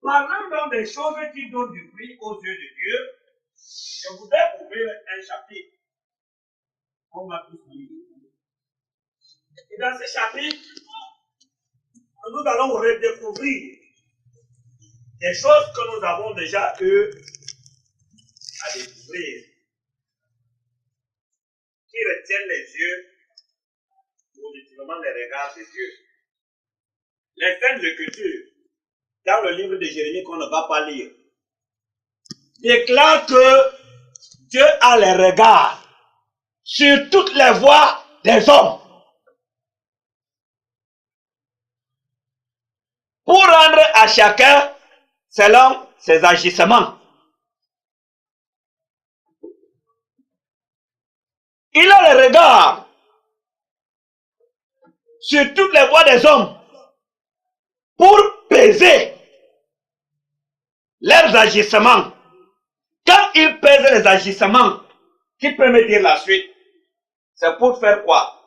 Parlant donc des choses qui donnent du fruit aux yeux de Dieu, je voudrais ouvrir un chapitre. On va tous lire. Et dans ce chapitre, nous allons redécouvrir des choses que nous avons déjà eu à découvrir, qui retiennent les yeux, positivement les regards de Dieu. Les Saintes Écritures, dans le livre de Jérémie qu'on ne va pas lire, déclarent que Dieu a les regards sur toutes les voies des hommes pour rendre à chacun selon ses agissements. Il a les regards sur toutes les voies des hommes pour peser leurs agissements. Quand il pèse les agissements, qui peut me dire la suite? C'est pour faire quoi?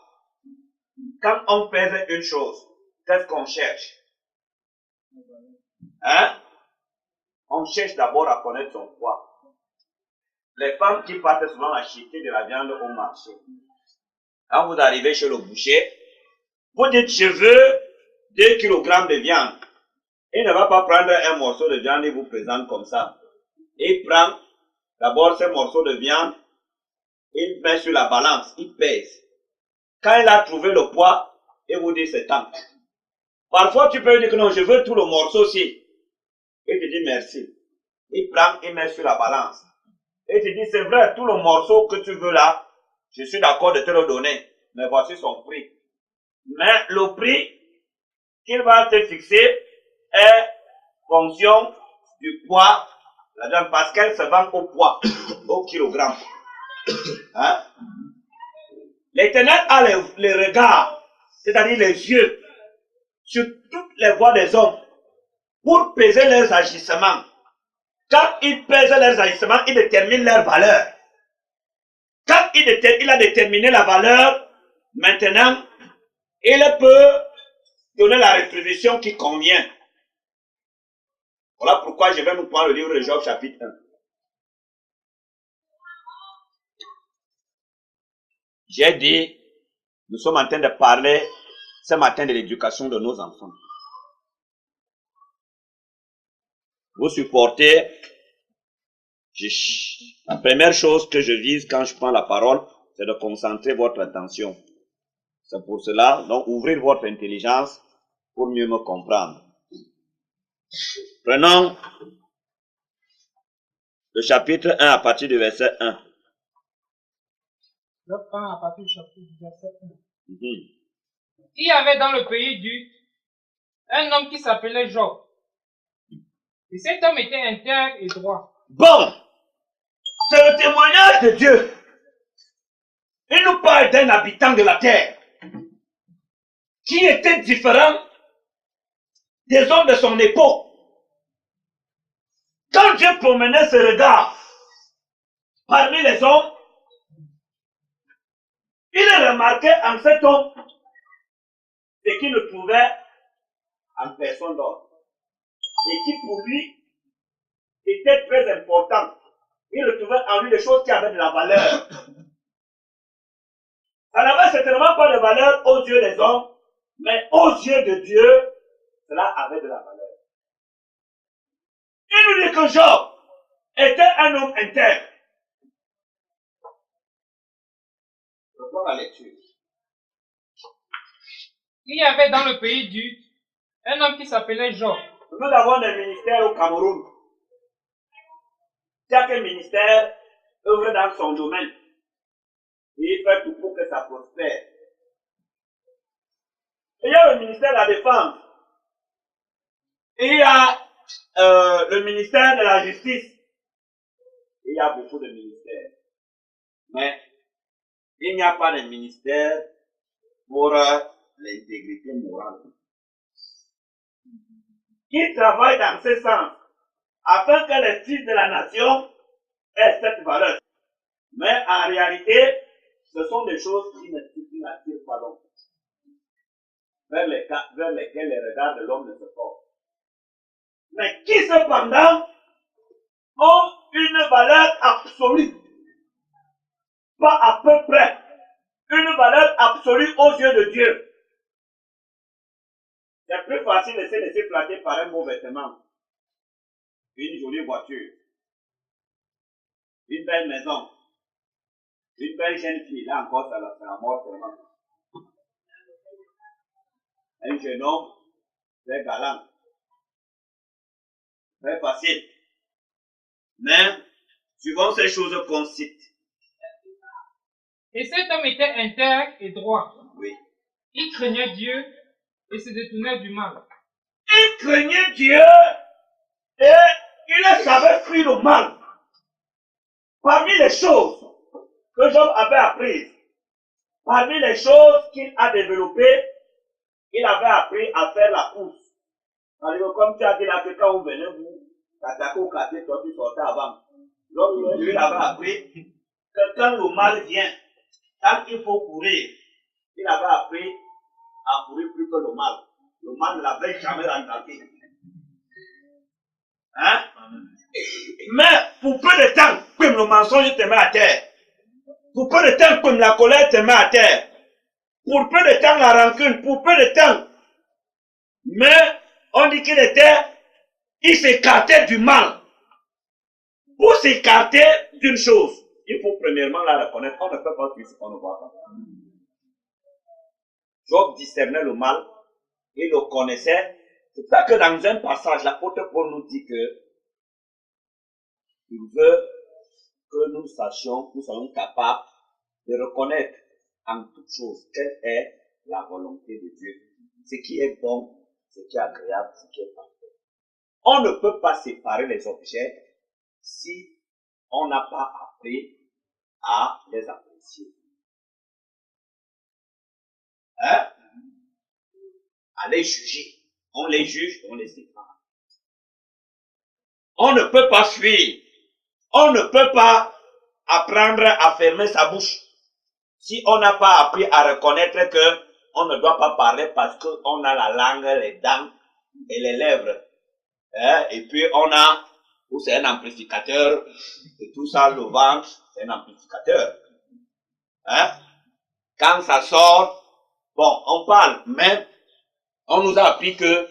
Quand on pèse une chose, qu'est-ce qu'on cherche? Hein? On cherche d'abord à connaître son poids. Les femmes qui partent souvent acheter de la viande au marché. Quand vous arrivez chez le boucher, vous dites je veux 2 kg de viande. Il ne va pas prendre un morceau de viande et vous présente comme ça. Il prend d'abord ce morceau de viande, il met sur la balance, il pèse. Quand il a trouvé le poids, il vous dit c'est tant. Parfois tu peux dire que non, je veux tout le morceau-ci. Il te dit merci. Il prend, il met sur la balance. Il te dit c'est vrai, tout le morceau que tu veux là, je suis d'accord de te le donner. Mais voici son prix. Mais le prix qu'il va te fixer est fonction du poids de la viande parce qu'elle se vend au poids, au kilogramme. Hein? L'Éternel a les regards, c'est-à-dire les yeux, sur toutes les voies des hommes pour peser leurs agissements. Quand il pèse leurs agissements, il détermine leur valeur. Quand il a déterminé la valeur, maintenant, il peut donner la rétribution qui convient. Voilà pourquoi je vais nous prendre le livre de Job chapitre 1. J'ai dit, nous sommes en train de parler ce matin de l'éducation de nos enfants. Vous supportez, la première chose que je vise quand je prends la parole, c'est de concentrer votre attention. C'est pour cela, donc, ouvrir votre intelligence pour mieux me comprendre. Prenons le chapitre 1 à partir du verset 1. Job 1 à partir du chapitre du verset 1. Il y avait dans le pays d'Uth un homme qui s'appelait Job. Et cet homme était intègre et droit. Bon, c'est le témoignage de Dieu. Il nous parle d'un habitant de la terre qui était différent des hommes de son époque. Quand Dieu promenait ses regards parmi les hommes, il remarquait en cet homme ce qu'il ne trouvait en personne d'autre. Et qui pour lui était très important. Il retrouvait en lui des choses qui avaient de la valeur. Ça n'avait certainement pas de valeur aux yeux des hommes, mais aux yeux de Dieu, cela avait de la valeur. Il nous dit que Job était un homme intègre. Reprends la lecture. Il y avait dans le pays d'Uth un homme qui s'appelait Job. Nous avons des ministères au Cameroun. Chaque ministère œuvre dans son domaine. Et il fait tout pour que ça prospère. Il y a le ministère de la Défense. Il y a le ministère de la Justice. Il y a beaucoup de ministères. Mais il n'y a pas de ministère pour l'intégrité morale. Qui travaille dans ce sens afin que les fils de la nation aient cette valeur. Mais en réalité, ce sont des choses qui n'attirent pas l'homme, vers lesquelles les regards de l'homme ne se portent. mais qui cependant ont une valeur absolue. Pas à peu près. Une valeur absolue aux yeux de Dieu. C'est plus facile de se laisser flatter par un beau vêtement. Une jolie voiture. Une belle maison. Une belle jeune fille. Là encore, c'est la mort seulement. Un jeune homme, très galant. Très facile. Mais, suivant ces choses qu'on cite. Et cet homme était intègre et droit. Oui. Il craignait Dieu et se détournait du mal. Il craignait Dieu et il savait fuir le mal. Parmi les choses que Job avait apprises, parmi les choses qu'il a développées, il avait appris à faire la course. Alors, comme tu as dit là, que quand vous venez, vous attaquez au quartier, toi tu sortais avant. Donc, lui, il avait appris que quand le mal vient, tant qu'il faut courir, il avait appris à courir plus que le mal. Le mal ne l'avait jamais rencontré. Hein? Mais pour peu de temps, comme le mensonge te met à terre, pour peu de temps, comme la colère te met à terre, pour peu de temps, la rancune, pour peu de temps. Mais on dit il s'écartait du mal. Pour s'écarter d'une chose, il faut premièrement la reconnaître. On ne peut pas tout ce qu'on ne voit pas. Job discernait le mal, il le connaissait. C'est ça que dans un passage, l'apôtre Paul nous dit que il veut que nous soyons capables de reconnaître en toute chose quelle est la volonté de Dieu. Ce qui est bon, ce qui est agréable, ce qui est parfait. On ne peut pas séparer les objets si on n'a pas appris à les apprécier. Hein? À les juger. On les juge, on les sépare. On ne peut pas fuir. On ne peut pas apprendre à fermer sa bouche si on n'a pas appris à reconnaître que on ne doit pas parler parce qu'on a la langue, les dents et les lèvres. Hein? Et puis on a, ou c'est un amplificateur, et tout ça, le ventre, c'est un amplificateur. Hein? Quand ça sort, bon, on parle, mais on nous a appris que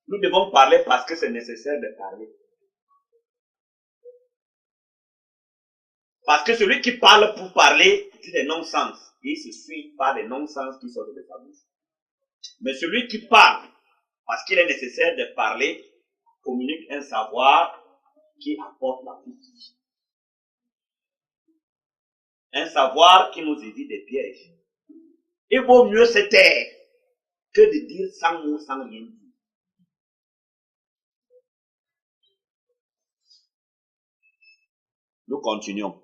nous devons parler parce que c'est nécessaire de parler. Parce que celui qui parle pour parler dit des non-sens. Il se suit par des non-sens qui sortent de sa bouche. Mais celui qui parle, parce qu'il est nécessaire de parler, communique un savoir qui apporte la vie. Un savoir qui nous évite des pièges. Il vaut mieux se taire que de dire sans mots, sans rien dire. Nous continuons.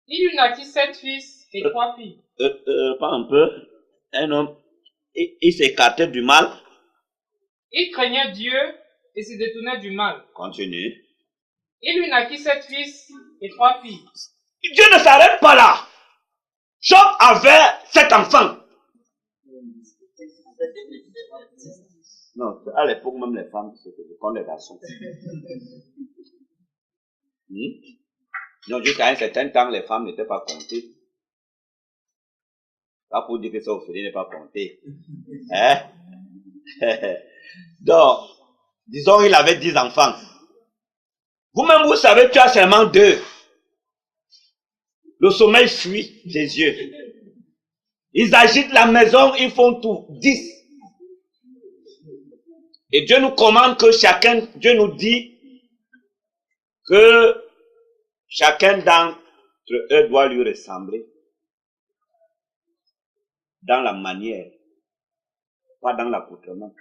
Il lui naquit 7 fils et 3 filles. Pas un peu. Un homme, il s'écartait du mal. Il craignait Dieu et se détournait du mal. Continue. Il lui naquit 7 fils et 3 filles. Dieu ne s'arrête pas là. Job avait 7 enfants. Non, à l'époque, même les femmes, c'était comme les garçons. Donc, jusqu'à un certain temps, les femmes n'étaient pas comptées. Pas pour dire que ça Ophélie n'est pas compté. Hein? Donc, disons, il avait 10 enfants. Vous-même, vous savez, tu as seulement 2. Le sommeil fuit les yeux. Ils agitent la maison, ils font tout. 10. Et Dieu nous commande que chacun, Dieu nous dit que chacun d'entre eux doit lui ressembler. Dans la manière, pas dans l'accoutrement.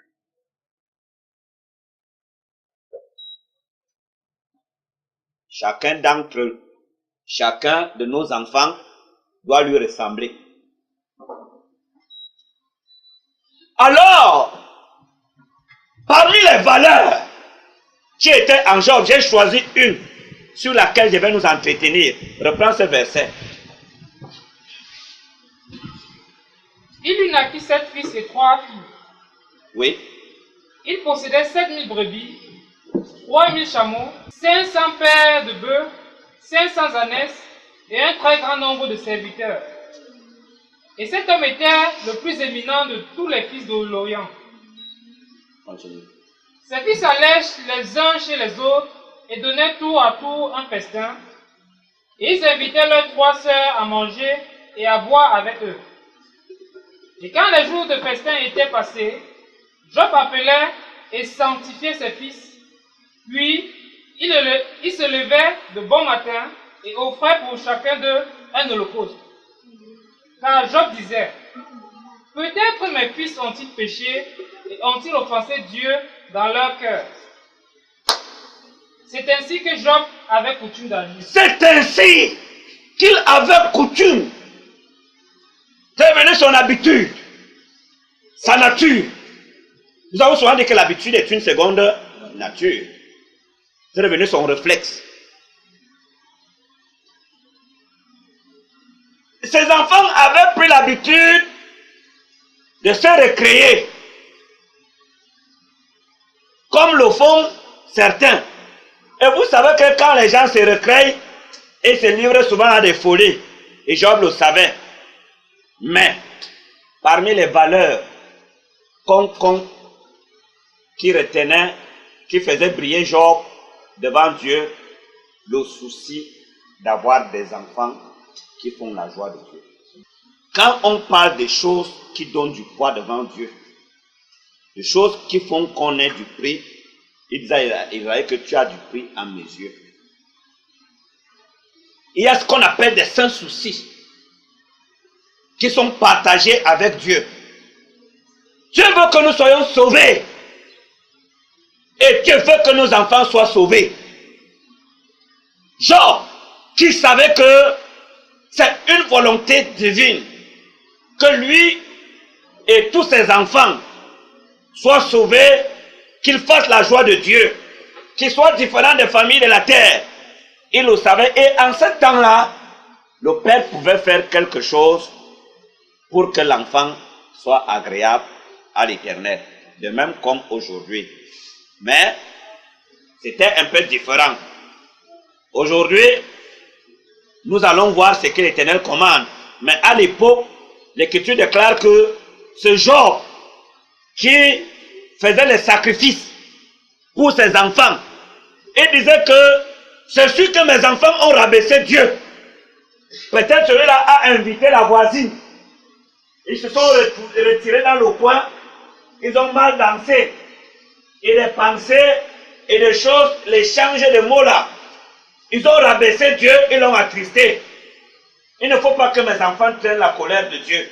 Chacun de nos enfants doit lui ressembler. Alors, parmi les valeurs qui étaient en Job, j'ai choisi une sur laquelle je vais nous entretenir. Reprends ce verset. Il lui naquit 7 fils et 3 filles. Oui. Il possédait 7000 brebis, 3000 chameaux, 500 paires de bœufs, 500 ânesses et un très grand nombre de serviteurs. Et cet homme était le plus éminent de tous les fils de l'Orient. Continue. Ses fils allaient les uns chez les autres et donnaient tour à tour un festin. Et ils invitaient leurs 3 sœurs à manger et à boire avec eux. Et quand les jours de festin étaient passés, Job appelait et sanctifiait ses fils. Puis, il se levait de bon matin et offrait pour chacun d'eux un holocauste. Car Job disait, peut-être mes fils ont-ils péché et ont-ils offensé Dieu dans leur cœur. C'est ainsi que Job avait coutume d'agir. C'est ainsi qu'il avait coutume. C'est devenu son habitude, sa nature. Nous avons souvent dit que l'habitude est une seconde nature. C'est devenu son réflexe. Ses enfants avaient pris l'habitude de se récréer, comme le font certains. Et vous savez que quand les gens se récréent, ils se livrent souvent à des folies. Et Job le savait. Mais, parmi les valeurs qui retenaient, qui faisaient briller Job devant Dieu, le souci d'avoir des enfants qui font la joie de Dieu. Quand on parle des choses qui donnent du poids devant Dieu, des choses qui font qu'on ait du prix, il disait à Israël que tu as du prix à mes yeux. Il y a ce qu'on appelle des saints soucis qui sont partagés avec Dieu. Dieu veut que nous soyons sauvés. Et Dieu veut que nos enfants soient sauvés. Job, qui savait que c'est une volonté divine que lui et tous ses enfants soient sauvés, qu'ils fassent la joie de Dieu, qu'ils soient différents des familles de la terre. Il le savait. Et en ce temps-là, le père pouvait faire quelque chose pour que l'enfant soit agréable à l'Éternel. De même comme aujourd'hui. Mais c'était un peu différent. Aujourd'hui, nous allons voir ce que l'Éternel commande. Mais à l'époque, l'Écriture déclare que ce Job qui faisait les sacrifices pour ses enfants, il disait que c'est sûr que mes enfants ont rabaissé Dieu. Peut-être celui-là a invité la voisine. Ils se sont retirés dans le coin. Ils ont mal dansé. Et des pensées et des choses, l'échange de mots là. Ils ont rabaissé Dieu et l'ont attristé. Il ne faut pas que mes enfants traînent la colère de Dieu.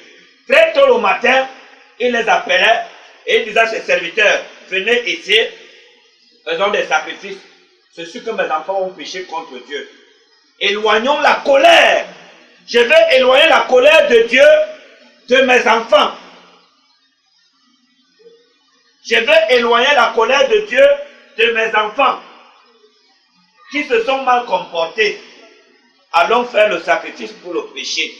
Très tôt le matin, il les appelait et il disait à ses serviteurs, venez ici, faisons des sacrifices. C'est sûr que mes enfants ont péché contre Dieu. Éloignons la colère. Je vais éloigner la colère de Dieu de mes enfants. Je vais éloigner la colère de Dieu de mes enfants qui se sont mal comportés. Allons faire le sacrifice pour le péché.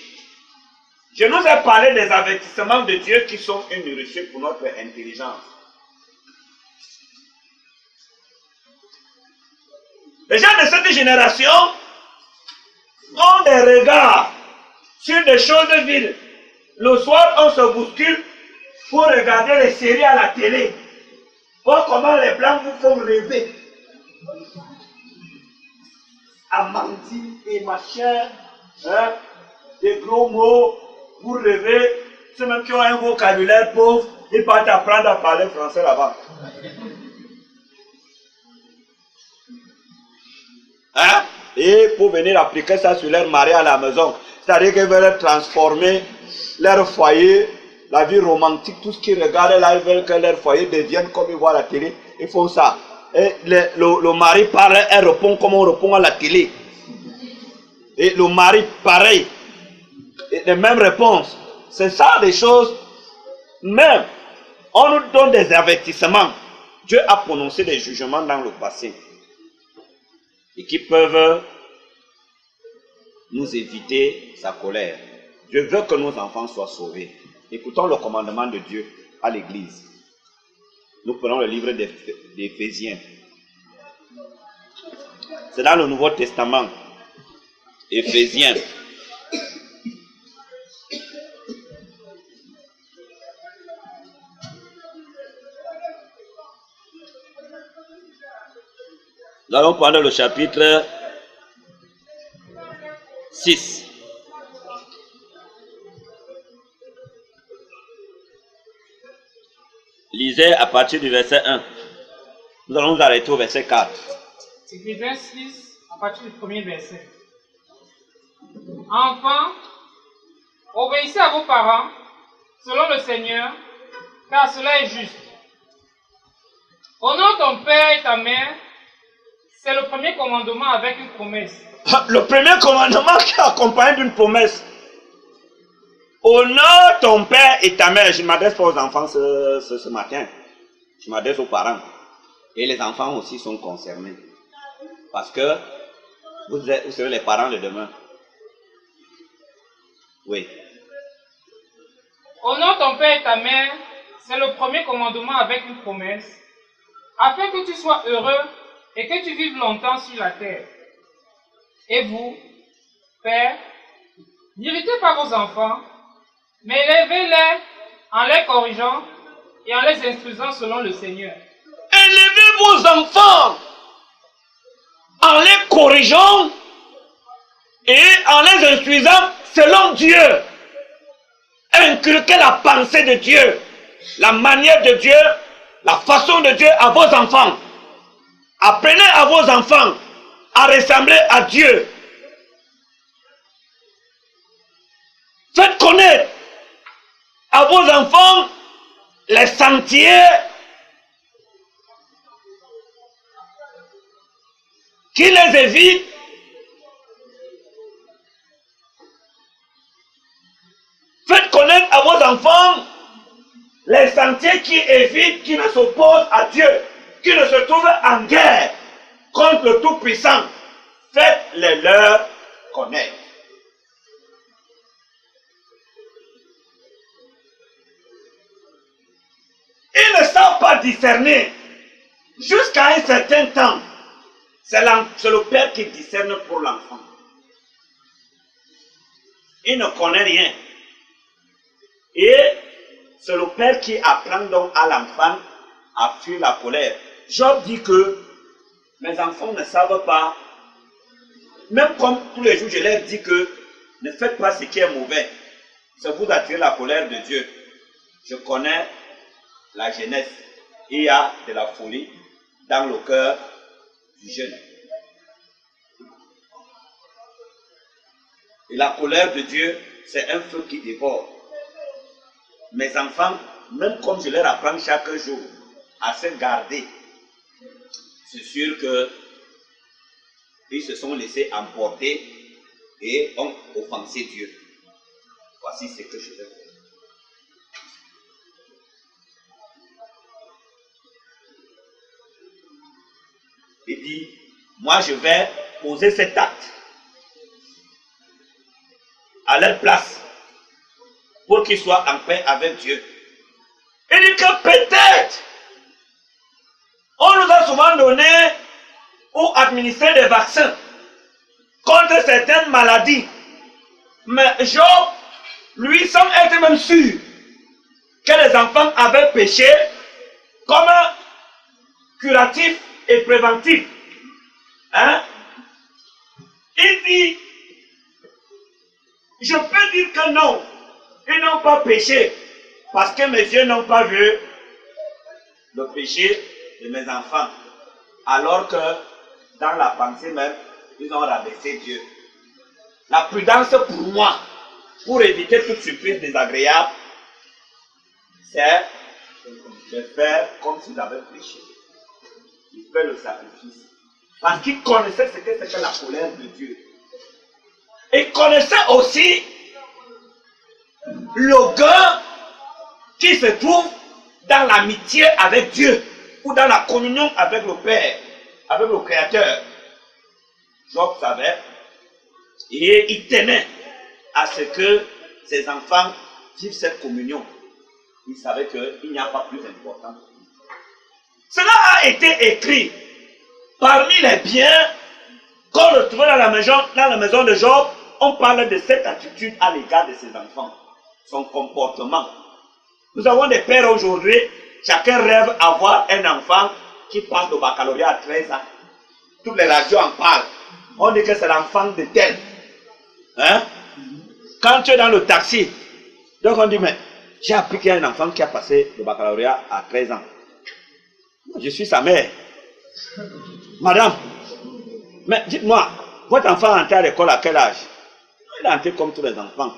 Je nous ai parlé des avertissements de Dieu qui sont une nourriture pour notre intelligence. Les gens de cette génération ont des regards sur des choses vides. Le soir, on se bouscule pour regarder les séries à la télé. Voir comment les blancs vous font rêver. Amandine et machin, hein, des gros mots pour rêver. Ceux même qui ont un vocabulaire pauvre, ils partent apprendre à parler français là-bas. Hein? Et pour venir appliquer ça sur leur mari à la maison. C'est-à-dire qu'ils veulent transformer leur foyer, la vie romantique, tout ce qu'ils regardent là, ils veulent que leur foyer devienne comme ils voient à la télé. Ils font ça. Et le mari parle, elle répond comme on répond à la télé. Et le mari, pareil. Et les mêmes réponses. C'est ça des choses. Même, on nous donne des avertissements. Dieu a prononcé des jugements dans le passé. Et qui peuvent nous éviter sa colère. Dieu veut que nos enfants soient sauvés. Écoutons le commandement de Dieu à l'Église. Nous prenons le livre d'Éphésiens. C'est dans le Nouveau Testament. Éphésiens. Nous allons prendre le chapitre 6. Lisez à partir du verset 1. Nous allons nous arrêter au verset 4. Éphésiens 6, à partir du premier verset. Enfants, obéissez à vos parents, selon le Seigneur, car cela est juste. Honore ton père et ta mère, c'est le premier commandement avec une promesse. Le premier commandement qui est accompagné d'une promesse. Honore ton père et ta mère. Je ne m'adresse pas aux enfants ce matin. Je m'adresse aux parents. Et les enfants aussi sont concernés. Parce que vous serez les parents de demain. Oui. Honore ton père et ta mère, c'est le premier commandement avec une promesse, afin que tu sois heureux et que tu vives longtemps sur la terre. Et vous, pères, n'irritez pas vos enfants, mais élevez-les en les corrigeant et en les instruisant selon le Seigneur. Élevez vos enfants en les corrigeant et en les instruisant selon Dieu. Inculquez la pensée de Dieu, la manière de Dieu, la façon de Dieu à vos enfants. Apprenez à vos enfants à ressembler à Dieu. Faites connaître à vos enfants les sentiers qui les évitent. Faites connaître à vos enfants les sentiers qui évitent, qui ne s'opposent à Dieu, qui ne se trouvent en guerre contre le Tout-Puissant. Faites-les leur connaître. Ils ne savent pas discerner jusqu'à un certain temps. C'est le père qui discerne pour l'enfant. Il ne connaît rien. Et c'est le père qui apprend donc à l'enfant à fuir la colère. Job dit que mes enfants ne savent pas, même comme tous les jours je leur dis que ne faites pas ce qui est mauvais, c'est vous attirer la colère de Dieu. Je connais la jeunesse. Il y a de la folie dans le cœur du jeune. Et la colère de Dieu, c'est un feu qui dévore. Mes enfants, même comme je leur apprends chaque jour à se garder, c'est sûr qu'ils se sont laissés emporter et ont offensé Dieu. Voici ce que je vais faire. Il dit, moi je vais poser cet acte à leur place pour qu'ils soient en paix avec Dieu. Il dit que peut-être on nous a souvent donné ou administré des vaccins contre certaines maladies. Mais Job, lui, semble être même sûr que les enfants avaient péché comme curatif et préventif. Hein? Il dit, je peux dire que non, ils n'ont pas péché parce que mes yeux n'ont pas vu le péché de mes enfants. Alors que dans la pensée même, ils ont rabaissé Dieu. La prudence pour moi, pour éviter toute surprise désagréable, c'est de faire comme s'ils avaient péché. Il fait le sacrifice. Parce qu'il connaissait ce que c'était la colère de Dieu. Il connaissait aussi le gain qui se trouve dans l'amitié avec Dieu ou dans la communion avec le Père, avec le Créateur. Job savait et il tenait à ce que ses enfants vivre cette communion. Il savait qu'il n'y a pas plus important. Cela a été écrit parmi les biens qu'on retrouvait dans la maison de Job. On parle de cette attitude à l'égard de ses enfants, son comportement. Nous avons des pères aujourd'hui, chacun rêve d'avoir un enfant qui passe au baccalauréat à 13 ans. Toutes les radios en parlent. On dit que c'est l'enfant de tel. Hein? Quand tu es dans le taxi, donc on dit, mais j'ai appris qu'il y a un enfant qui a passé le baccalauréat à 13 ans. Je suis sa mère. Madame, mais dites-moi, votre enfant est entré à l'école à quel âge? Il est entré comme tous les enfants.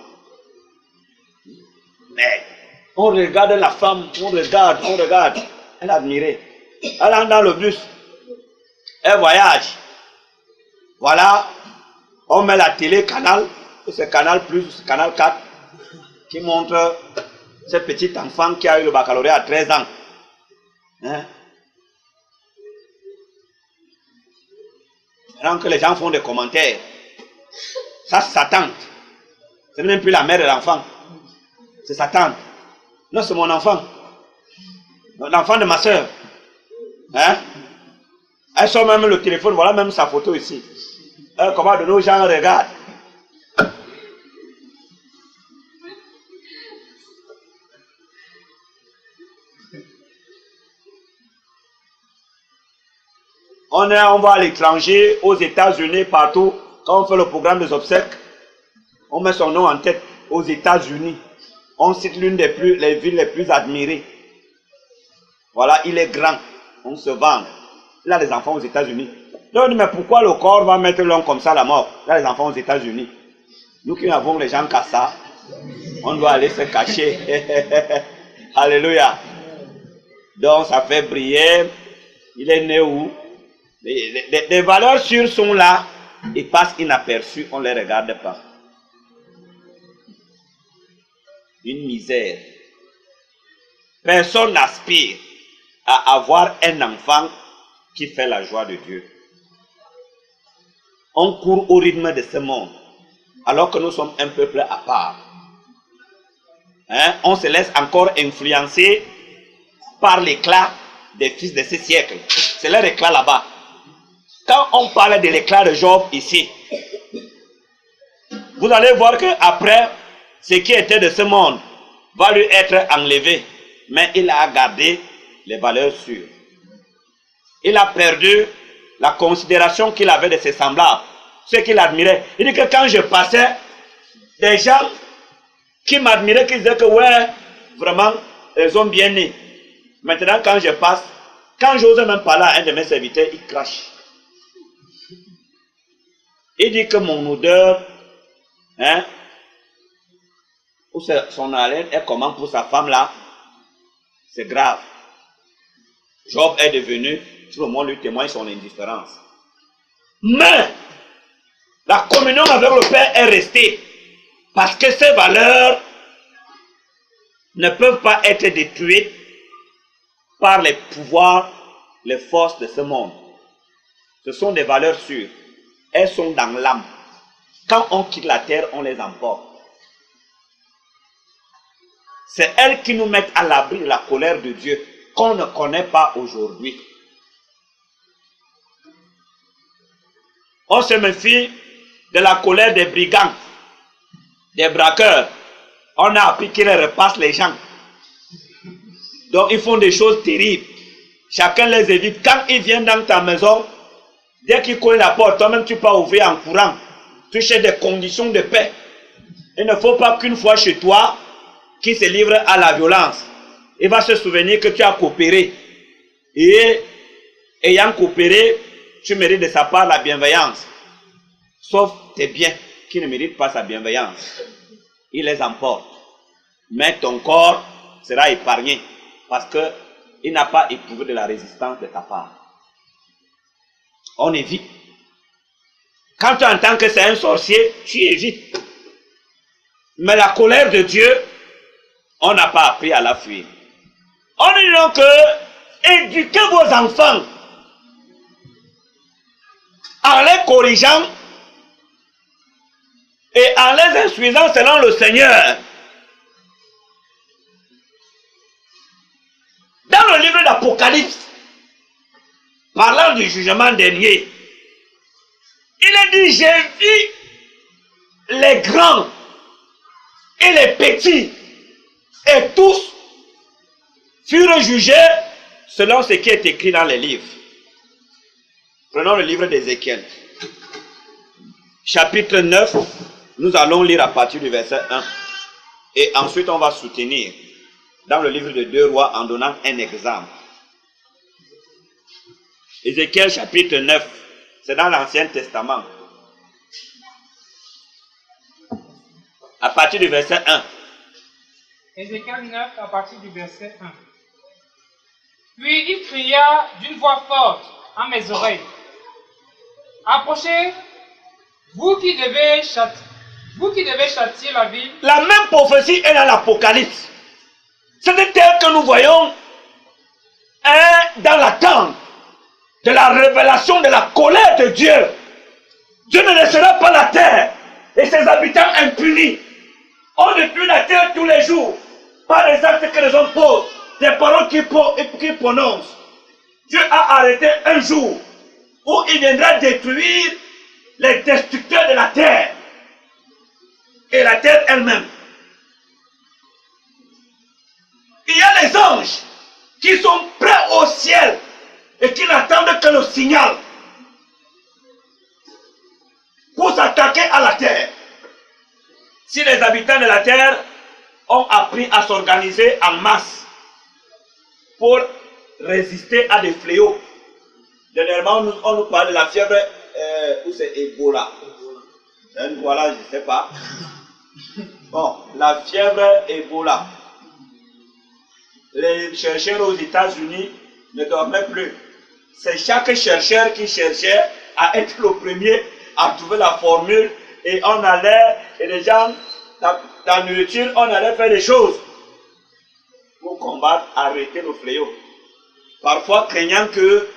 Mais on regarde la femme, on regarde. Elle est admirée. Elle entre dans le bus. Elle voyage. Voilà, on met la télé canal, c'est Canal Plus, c'est Canal 4, qui montre ce petit enfant qui a eu le baccalauréat à 13 ans. Hein? Maintenant que les gens font des commentaires, ça c'est sa tante. C'est même plus la mère de l'enfant. C'est sa tante. Non, c'est mon enfant. L'enfant de ma soeur. Hein? Elle sort même le téléphone, voilà même sa photo ici. Comment de nos gens regardent. On va à l'étranger, aux États-Unis, partout. Quand on fait le programme des obsèques, on met son nom en tête aux États-Unis. On cite l'une des villes les plus admirées. Voilà, il est grand. On se vend. Il a des enfants aux États-Unis. Donc on dit, mais pourquoi le corps va mettre l'homme comme ça à la mort? Il a des enfants aux États-Unis. Nous qui avons les gens comme ça, on doit aller se cacher. Alléluia. Donc ça fait briller. Il est né où? Les valeurs sûres sont là. Ils passent inaperçus, on ne les regarde pas. Une misère. Personne n'aspire à avoir un enfant qui fait la joie de Dieu. On court au rythme de ce monde, alors que nous sommes un peuple à part. Hein? On se laisse encore influencer par l'éclat des fils de ce siècle. C'est leur éclat là-bas. Quand on parle de l'éclat de Job ici, vous allez voir qu'après, ce qui était de ce monde va lui être enlevé. Mais il a gardé les valeurs sûres. Il a perdu la considération qu'il avait de ses semblables, ceux qu'il admirait. Il dit que quand je passais, des gens qui m'admiraient, qui disaient que ouais, vraiment, ils ont bien né. Maintenant, quand je passe, quand j'ose même parler à un de mes serviteurs, il crache. Il dit que mon odeur, hein, ou son haleine est comment pour sa femme là, c'est grave. Job est devenu, tout le monde lui témoigne son indifférence. Mais, la communion avec le Père est restée. Parce que ces valeurs ne peuvent pas être détruites par les pouvoirs, les forces de ce monde. Ce sont des valeurs sûres. Elles sont dans l'âme. Quand on quitte la terre, on les emporte. C'est elles qui nous mettent à l'abri de la colère de Dieu qu'on ne connaît pas aujourd'hui. On se méfie de la colère des brigands, des braqueurs. On a appris qu'ils repassent les gens. Donc ils font des choses terribles. Chacun les évite. Quand ils viennent dans ta maison, dès qu'ils cognent la porte, toi-même tu peux ouvrir en courant. Tu cherches des conditions de paix. Il ne faut pas qu'une fois chez toi, qu'il se livre à la violence. Il va se souvenir que tu as coopéré. Et ayant coopéré, tu mérites de sa part la bienveillance. Sauf tes biens qui ne méritent pas sa bienveillance. Il les emporte. Mais ton corps sera épargné parce qu'il n'a pas éprouvé de la résistance de ta part. On évite. Quand tu entends que c'est un sorcier, tu évites. Mais la colère de Dieu, on n'a pas appris à la fuir. On dit donc que éduquez vos enfants en les corrigeant et en les instruisant selon le Seigneur. l'Apocalypse, parlant du jugement dernier, il a dit, j'ai vu les grands et les petits, et tous furent jugés selon ce qui est écrit dans les livres. Prenons le livre d'Ézéchiel. Chapitre 9, nous allons lire à partir du verset 1. Et ensuite, on va soutenir dans le livre de 2 Rois en donnant un exemple. Ézéchiel chapitre 9, c'est dans l'Ancien Testament. À partir du verset 1. Ézéchiel 9, à partir du verset 1. Puis il cria d'une voix forte à mes oreilles. Approchez, vous qui devez châtier la ville. La même prophétie est dans l'Apocalypse. Cette terre que nous voyons est dans l'attente de la révélation de la colère de Dieu. Dieu ne laissera pas la terre et ses habitants impunis. On détruit la terre tous les jours par les actes que les hommes posent, des paroles qu'ils prononcent. Dieu a arrêté un jour où il viendra détruire les destructeurs de la terre et la terre elle-même. Il y a les anges qui sont prêts au ciel et qui n'attendent que le signal pour s'attaquer à la terre. Si les habitants de la terre ont appris à s'organiser en masse pour résister à des fléaux. Dernièrement, on nous parle de la fièvre, où c'est Ebola. Voilà, je ne sais pas. Bon, la fièvre Ebola. Les chercheurs aux États-Unis ne dormaient plus. C'est chaque chercheur qui cherchait à être le premier à trouver la formule et on allait, et les gens, dans la nourriture, on allait faire des choses pour combattre, arrêter le fléau. Parfois craignant que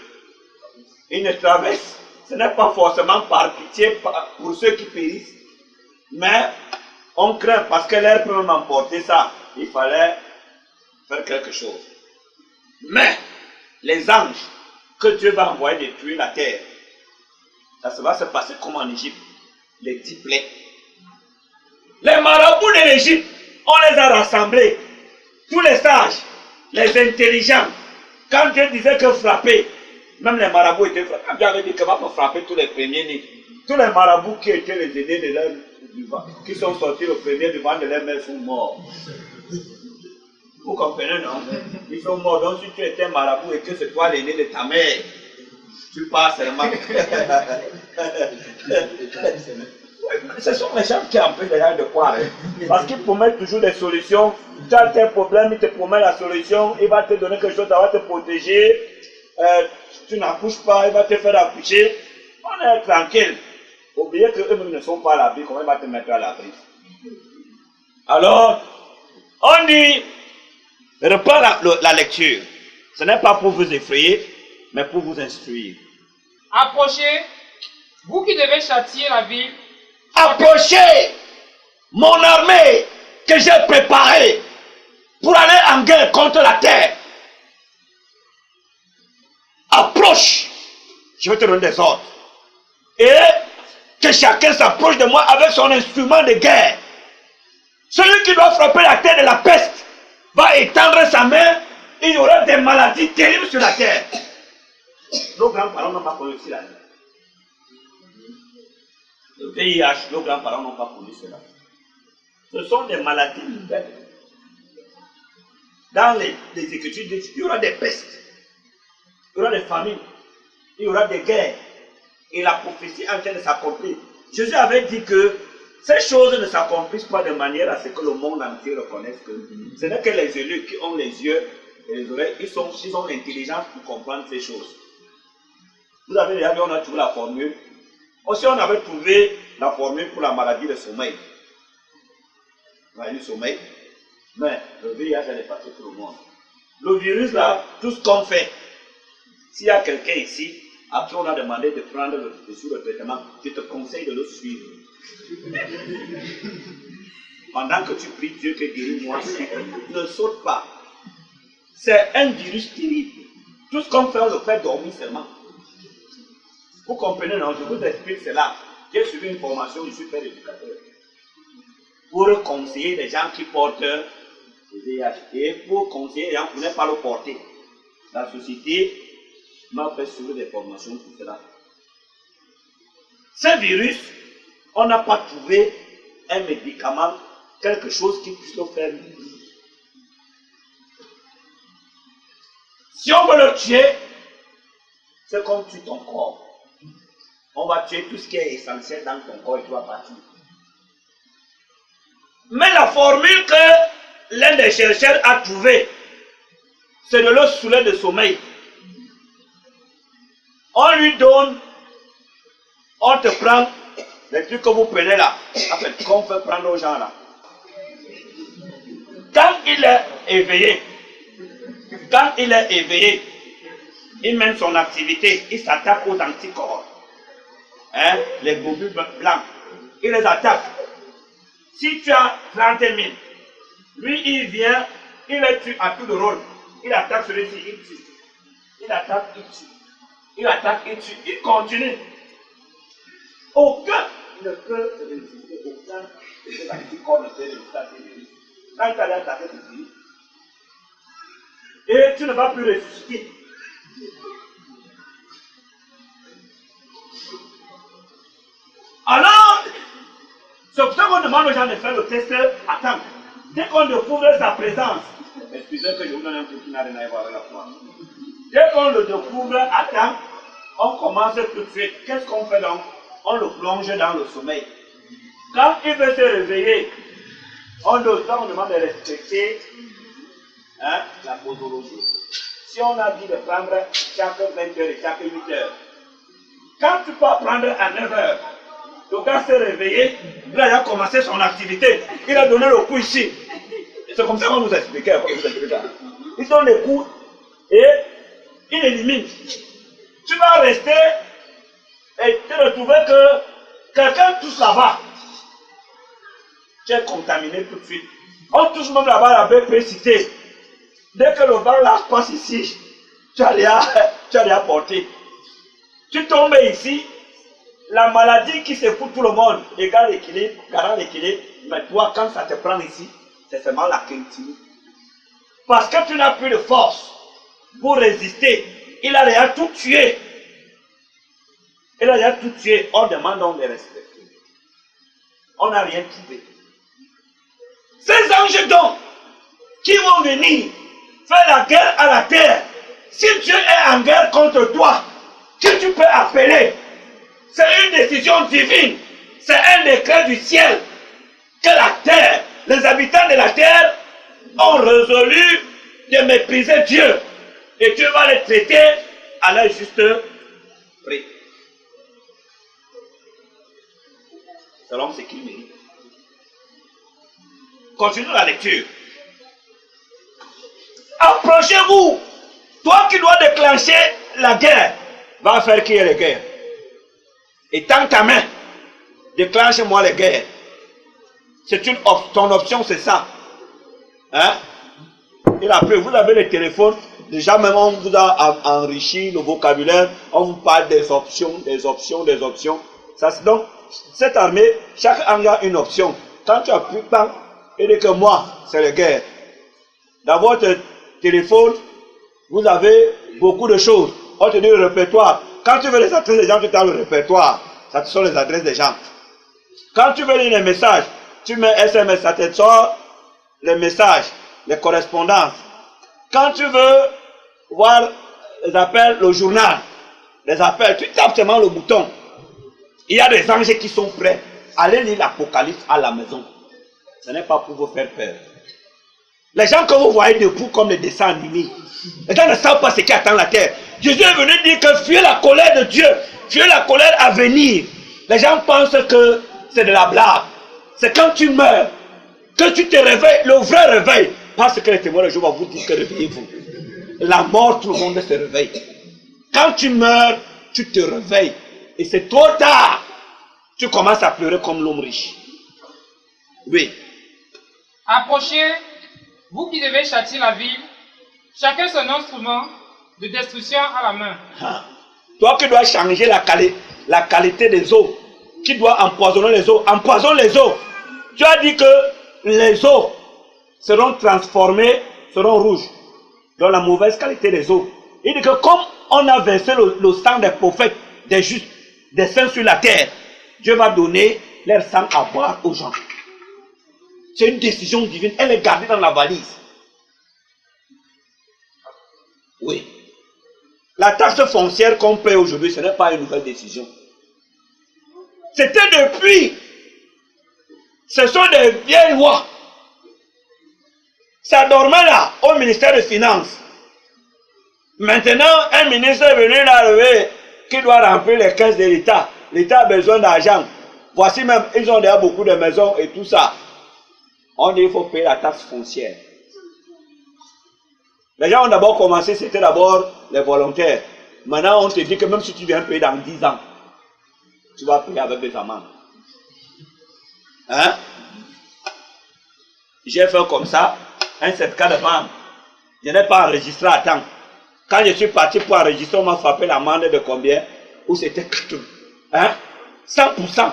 une traverse, ce n'est pas forcément par pitié pour ceux qui périssent, mais on craint parce que l'air peut même emporter ça. Il fallait faire quelque chose. Mais les anges que Dieu va envoyer détruire la terre, ça va se passer comme en Égypte, les 10 plaies. Les marabouts de l'Égypte, on les a rassemblés, tous les sages, les intelligents. Quand Dieu disait que frapper, même les marabouts étaient frappés. Quand Dieu avait dit que va me frapper tous les premiers-nés, tous les marabouts qui étaient les aînés de leur vivant, qui sont sortis le premier du ventre de leur mère sont morts. Vous comprenez, non? Ils sont morts. Donc si tu étais marabout et que c'est toi l'aîné de ta mère, tu pars seulement. Ce sont les gens qui empêchent les gens de croire. Parce qu'ils promettent toujours des solutions. Tu as tes problèmes, il te promet la solution. Il va te donner quelque chose, ça va te protéger. Tu n'accouches pas, il va te faire accoucher. On est tranquille. Oubliez qu'eux-mêmes ne sont pas à l'abri, comment il va te mettre à l'abri. Alors, on dit, reprends la lecture. Ce n'est pas pour vous effrayer, mais pour vous instruire. Approchez, vous qui devez châtier la ville. Approchez mon armée que j'ai préparée pour aller en guerre contre la terre. Approche, je vais te donner des ordres. Et que chacun s'approche de moi avec son instrument de guerre. Celui qui doit frapper la terre de la peste va étendre sa main, il y aura des maladies terribles sur la terre. Nos grands-parents n'ont pas connu cela. Le VIH, nos grands-parents n'ont pas connu cela. Ce sont des maladies nouvelles. Dans les Écritures, il y aura des pestes, il y aura des famines, il y aura des guerres. Et la prophétie est en train de s'accomplir. Jésus avait dit que ces choses ne s'accomplissent pas de manière à ce que le monde entier reconnaisse que ce n'est que les élus qui ont les yeux et les oreilles, ils ont l'intelligence pour comprendre ces choses. Vous avez déjà vu, on a trouvé la formule. Aussi, on avait trouvé la formule pour la maladie de sommeil. Du sommeil. Mais le VIH, elle est partie pour le monde. Le virus, là, tout ce qu'on fait, s'il y a quelqu'un ici, après on a demandé de prendre le traitement, je te conseille de le suivre. Pendant que tu pries Dieu que guéris-moi, ne saute pas. C'est un virus terrible. Tout ce qu'on fait, on le fait dormir seulement. Vous comprenez, non? Je vous explique cela. J'ai suivi une formation, je suis père éducateur. Pour conseiller les gens qui portent le VIH et pour conseiller les gens qui ne pas le porter. La société m'a fait suivre des formations pour cela. Ce virus, on n'a pas trouvé un médicament, quelque chose qui puisse le faire mourir. Si on veut le tuer, c'est comme tuer ton corps. On va tuer tout ce qui est essentiel dans ton corps et tu vas partir. Mais la formule que l'un des chercheurs a trouvée, c'est de l'eau saoulée de sommeil. On lui donne, on te prend les trucs que vous prenez là, en fait, qu'on peut prendre aux gens là. Quand il est éveillé, il mène son activité, il s'attaque aux anticorps. Hein, les globules blancs, il les attaque. Si tu as 30 000, lui il vient, il les tue à tout de rôle. Il attaque celui-ci, il tue. Il attaque, il tue. Il attaque, il tue. Il continue. Aucun ne peut résister, aucun de ces anticorps ne peut résister à ces virus. Quand tu as attaqué ce virus, et tu ne vas plus ressusciter. Alors, c'est pour ça qu'on demande aux gens de faire le test à temps. Dès qu'on découvre sa présence, excusez que je vous donne un truc qui n'a rien à voir avec la foi. Dès qu'on le découvre à temps, on commence tout de suite. Qu'est-ce qu'on fait donc? On le plonge dans le sommeil. Quand il veut se réveiller, on demande de respecter la posologie. Si on a dit de prendre chaque 20 heures et chaque 8 heures, quand tu peux prendre à 9 heures, le gars s'est réveillé, il a commencé son activité, il a donné le coup ici. C'est comme ça qu'on nous expliquait. Il donne les coups et il élimine. Tu vas rester et te retrouver que quelqu'un touche là-bas. Tu es contaminé tout de suite. On touche même là-bas la BP cité. Dès que le vent là passe ici, tu as rien porté. Tu tombes ici, la maladie qui se fout tout le monde, égale l'équilibre, garant l'équilibre, mais toi, quand ça te prend ici, c'est seulement la quintine. Parce que tu n'as plus de force pour résister. Il a déjà tout tué. Il a déjà tout tué. On demande donc de respecter. On n'a rien trouvé. Ces anges donc, qui vont venir faire la guerre à la terre, si Dieu est en guerre contre toi, que tu peux appeler, c'est une décision divine, c'est un décret du ciel, que la terre, les habitants de la terre ont résolu de mépriser Dieu, et Dieu va les traiter à leur juste prix. Selon ce qu'ils méritent. Continuons la lecture. Approchez-vous. Toi qui dois déclencher la guerre, va faire qui est la guerre. Et tends ta main, déclenche-moi la guerre. C'est ton option, c'est ça. Hein? Et après, vous avez le téléphone. Déjà, même on vous a enrichi le vocabulaire. On vous parle des options. Ça, donc, cette armée, chaque armée a une option. Quand tu appuies pas, et dit que moi, c'est la guerre. Dans votre téléphone, vous avez beaucoup de choses. On te dit le répertoire. Quand tu veux les adresses des gens, tu as le répertoire. Ça te sort les adresses des gens. Quand tu veux lire les messages, tu mets SMS, ça te sort les messages, les correspondances. Quand tu veux voir les appels, le journal, les appels, tu tapes seulement le bouton. Il y a des anges qui sont prêts. Allez lire l'Apocalypse à la maison. Ce n'est pas pour vous faire peur. Les gens que vous voyez debout comme les dessins animés, les gens ne savent pas ce qui attend la terre. Jésus est venu dire que fuyez la colère de Dieu, fuyez la colère à venir. Les gens pensent que c'est de la blague. C'est quand tu meurs que tu te réveilles, le vrai réveil. Parce que les témoins de Jéhovah vous disent que réveillez-vous. La mort, tout le monde se réveille. Quand tu meurs, tu te réveilles. Et c'est trop tard. Tu commences à pleurer comme l'homme riche. Oui. Approchez, vous qui devez châtier la ville, chacun son instrument, de destruction à la main. Toi qui dois changer la qualité des eaux, qui doit empoisonner les eaux, empoisonne les eaux. Tu as dit que les eaux seront transformées, seront rouges, dans la mauvaise qualité des eaux. Il dit que comme on a versé le sang des prophètes, des justes, des saints sur la terre, Dieu va donner leur sang à boire aux gens. C'est une décision divine, elle est gardée dans la valise. Oui. La taxe foncière qu'on paie aujourd'hui, ce n'est pas une nouvelle décision. C'était depuis. Ce sont des vieilles lois. Ça dormait là, au ministère des Finances. Maintenant, un ministre est venu l'arriver qui doit remplir les caisses de l'État. L'État a besoin d'argent. Voici même, ils ont déjà beaucoup de maisons et tout ça. On dit qu'il faut payer la taxe foncière. Les gens ont d'abord commencé, c'était d'abord les volontaires. Maintenant, on te dit que même si tu viens payer dans 10 ans, tu vas payer avec des amendes. Hein? J'ai fait comme ça, un certificat de vente. Je n'ai pas enregistré à temps. Quand je suis parti pour enregistrer, on m'a frappé l'amende de combien? Ou c'était 80. Hein? 100%.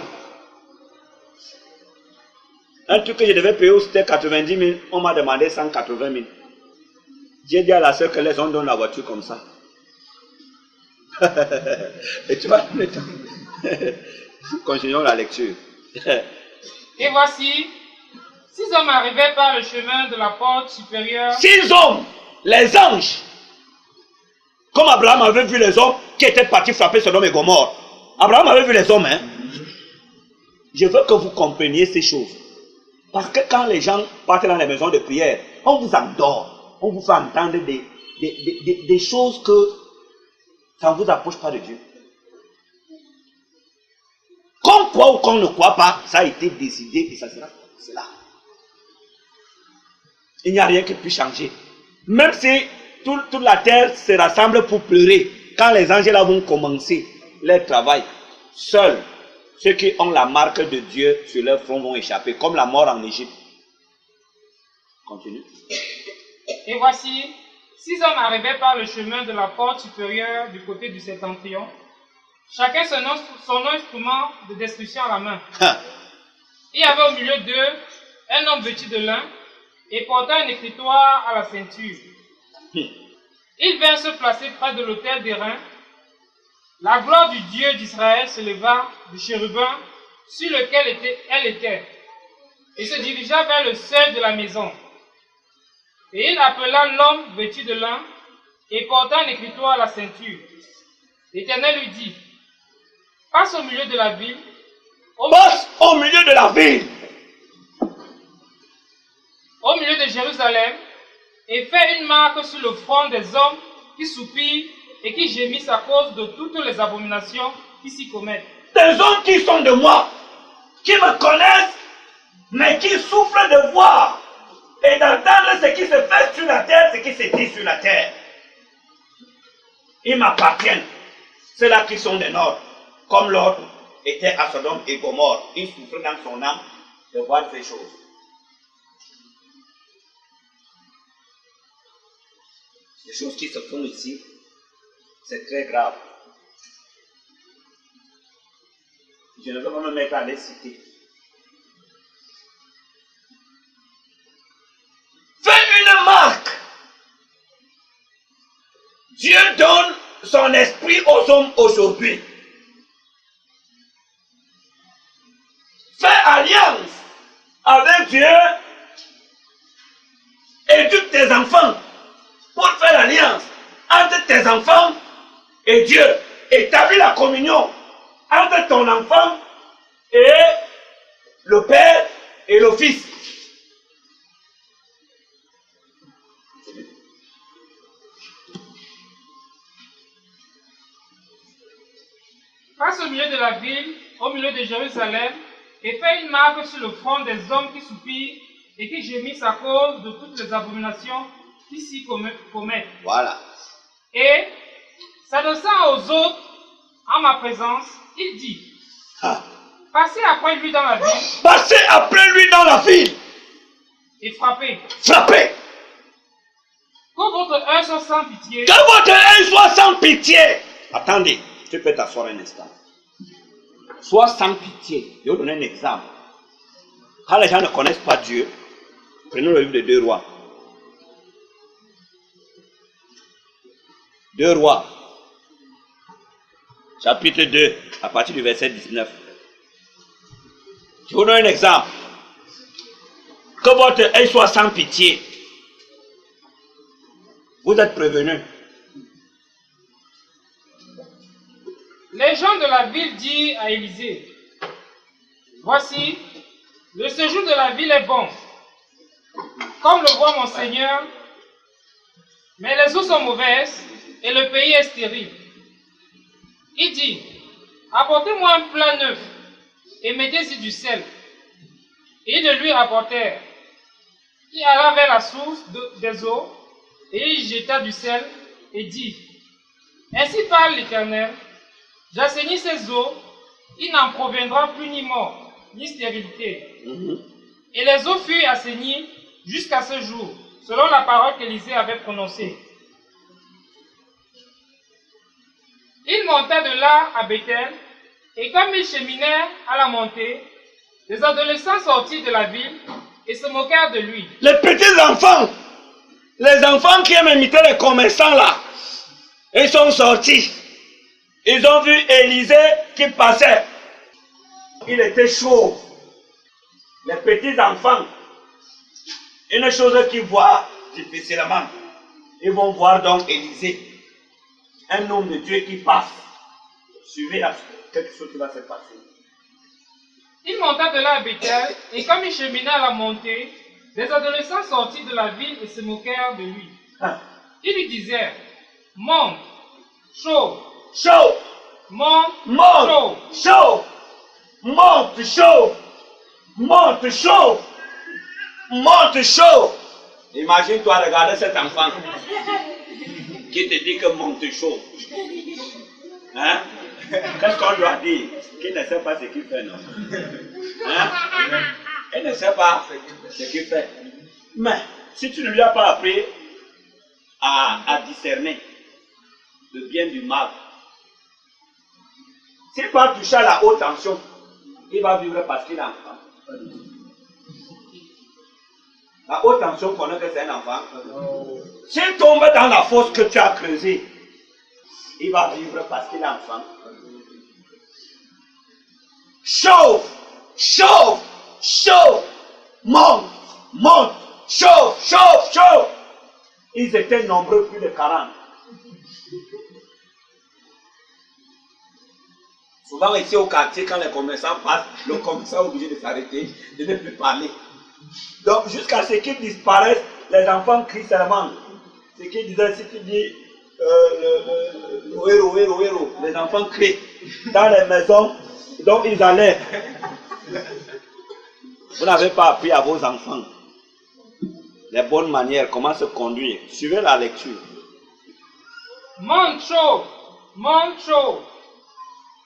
Un truc que je devais payer, c'était 90 000, on m'a demandé 180 000. J'ai dit à la soeur que les gens donnent la voiture comme ça. Et tu vois le temps. Continuons la lecture. Et voici, 6 hommes arrivaient par le chemin de la porte supérieure. 6 hommes, les anges. Comme Abraham avait vu les hommes qui étaient partis frapper Sodome et Gomorre. Abraham avait vu les hommes. Hein? Je veux que vous compreniez ces choses. Parce que quand les gens partent dans les maisons de prière, on vous endort. On vous fait entendre des choses que ça ne vous approche pas de Dieu. Qu'on croit ou qu'on ne croit pas, ça a été décidé et ça sera cela. Il n'y a rien qui puisse changer. Même si toute la terre se rassemble pour pleurer, quand les anges là vont commencer leur travail, seuls ceux qui ont la marque de Dieu sur leur front vont échapper, comme la mort en Égypte. Continue. Et voici, 6 hommes arrivaient par le chemin de la porte supérieure du côté du septentrion, chacun son instrument de destruction à la main. Il y avait au milieu d'eux un homme vêtu de lin et portant un écritoire à la ceinture. Il vint se placer près de l'autel d'airain. La gloire du Dieu d'Israël se leva du chérubin sur lequel elle était et se dirigea vers le seuil de la maison. Et il appela l'homme vêtu de lin et portant un écritoire à la ceinture. L'Éternel lui dit, passe au milieu de la ville. Passe au milieu de la ville. Au milieu de Jérusalem, et fais une marque sur le front des hommes qui soupirent et qui gémissent à cause de toutes les abominations qui s'y commettent. Des hommes qui sont de moi, qui me connaissent, mais qui souffrent de voir et d'entendre ce qui se fait sur la terre, ce qui se dit sur la terre. Ils m'appartiennent. Ceux-là qui sont des nord, comme l'autre était à Sodome et Gomorre. Il souffre dans son âme de voir ces choses. Les choses qui se font ici, c'est très grave. Je ne veux pas me mettre à les citer. Fais une marque. Dieu donne son esprit aux hommes aujourd'hui. Fais alliance avec Dieu. Éduque tes enfants pour faire l'alliance entre tes enfants et Dieu. Établis la communion entre ton enfant et le Père et le Fils. Passe au milieu de la ville, au milieu de Jérusalem, et fais une marque sur le front des hommes qui soupirent et qui gémissent à cause de toutes les abominations qui s'y commettent. Voilà. Et, s'adressant aux autres, en ma présence, il dit, passez après lui dans la ville. Passez après lui dans la ville. Et frappez. Frappez. Que votre œil soit sans pitié. Que votre œil soit sans pitié. Attendez, tu peux t'asseoir un instant. Sois sans pitié. Je vais vous donner un exemple. Quand les gens ne connaissent pas Dieu, prenons le livre de 2 Rois. 2 Rois, chapitre 2, à partir du verset 19. Je vous donne un exemple. Que votre œil soit sans pitié. Vous êtes prévenus. Les gens de la ville dirent à Élisée, voici, le séjour de la ville est bon, comme le voit mon Seigneur, mais les eaux sont mauvaises et le pays est stérile. Il dit, apportez-moi un plat neuf et mettez-y du sel. Et ils le lui apportèrent. Il alla vers la source des eaux et il jeta du sel et dit, ainsi parle l'Éternel, j'assainis ces eaux, il n'en proviendra plus ni mort, ni stérilité. Et les eaux furent assainies jusqu'à ce jour, selon la parole qu'Élisée avait prononcée. Il monta de là à Bethel, et comme il cheminait à la montée, les adolescents sortirent de la ville et se moquèrent de lui. Les petits enfants, les enfants qui aiment imiter les commerçants là, ils sont sortis. Ils ont vu Élisée qui passait. Il était chaud. Les petits enfants, une chose qu'ils voient difficilement, ils vont voir donc Élisée, un homme de Dieu qui passe. Suivez quelque chose qui va se passer. Il monta de là à Bethel, et comme il cheminait à la montée, les adolescents sortirent de la ville et se moquèrent de lui. Ils lui disaient, monte, chaud, Chaud, monte, monte, chaud. chaud, monte, chaud, monte, chaud, monte, chaud. Imagine-toi regarder cet enfant qui te dit que monte chaud. Hein? Qu'est-ce qu'on doit dire? Qu'il ne sait pas ce qu'il fait, non? Hein? Il ne sait pas ce qu'il fait. Mais si tu ne lui as pas appris à discerner le bien du mal, s'il va toucher à la haute tension, il va vivre parce qu'il est enfant. La haute tension connaît que c'est un enfant. S'il tombe dans la fosse que tu as creusée, il va vivre parce qu'il est enfant. Chauffe, chauffe, chauffe, monte, monte, chauffe, chauffe, chauffe. Ils étaient nombreux, plus de 40. Souvent ici au quartier, quand les commerçants passent, le commerçant est obligé de s'arrêter, de ne plus parler. Donc jusqu'à ce qu'ils disparaissent, les enfants crient seulement. Ce qu'ils disaient, si tu dis héros, les enfants crient dans les maisons, donc ils allaient. Vous n'avez pas appris à vos enfants les bonnes manières, comment se conduire. Suivez la lecture. Monte chaud, monte chaud.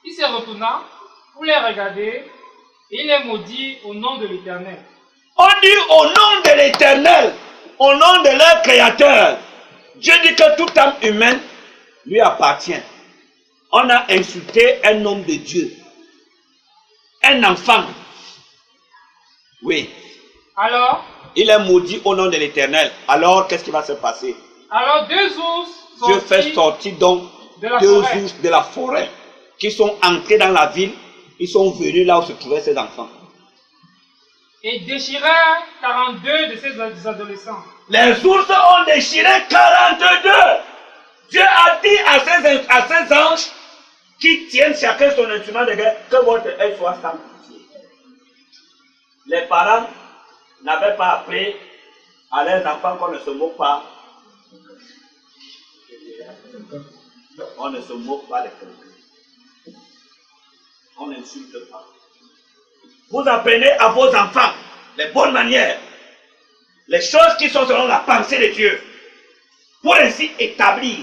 Il se retourna pour les regarder et il les maudit au nom de l'Éternel. On dit au nom de l'Éternel, au nom de leur Créateur. Dieu dit que toute âme humaine lui appartient. On a insulté un homme de Dieu, un enfant. Oui. Alors, il est maudit au nom de l'Éternel. Alors, qu'est-ce qui va se passer? Alors 2 ours Dieu fait sortir donc de la 2 forêt. ours de la forêt qui sont entrés dans la ville. Ils sont venus là où se trouvaient ces enfants. Et déchirèrent 42 de ces adolescents. Les ours ont déchiré 42. Dieu a dit à ces anges qui tiennent chacun son instrument de guerre que votre œil soit sans pitié. Les parents n'avaient pas appris à leurs enfants qu'on ne se moque pas. On ne se moque pas de quelqu'un. On n'insulte pas. Vous apprenez à vos enfants les bonnes manières, les choses qui sont selon la pensée de Dieu, pour ainsi établir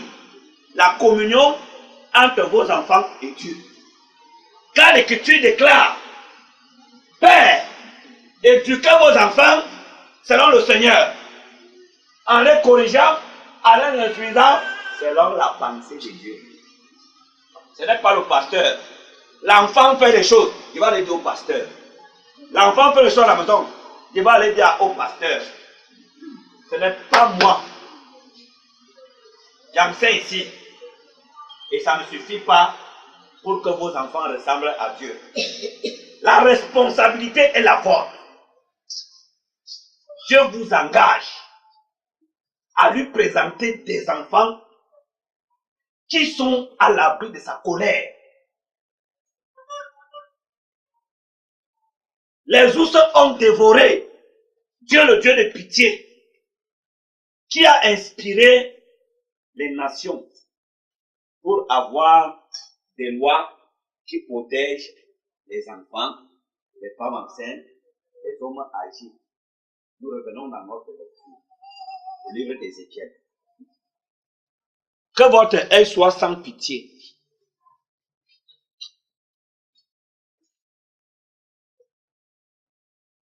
la communion entre vos enfants et Dieu. Car l'Écriture déclare, Père, éduquez vos enfants selon le Seigneur, en les corrigeant, à l'insuffisance selon la pensée de Dieu. Ce n'est pas le pasteur. L'enfant fait des choses, il va aller dire au pasteur. L'enfant fait des choses à la maison, il va aller dire au pasteur. Ce n'est pas moi. J'enseigne ici. Et ça ne suffit pas pour que vos enfants ressemblent à Dieu. La responsabilité est la vôtre. Dieu vous engage à lui présenter des enfants qui sont à l'abri de sa colère. Les ours ont dévoré Dieu, le Dieu de pitié, qui a inspiré les nations pour avoir des lois qui protègent les enfants, les femmes enceintes, les hommes âgés. Nous revenons dans notre lecture, au livre d'Ézéchiel. Que votre œil soit sans pitié.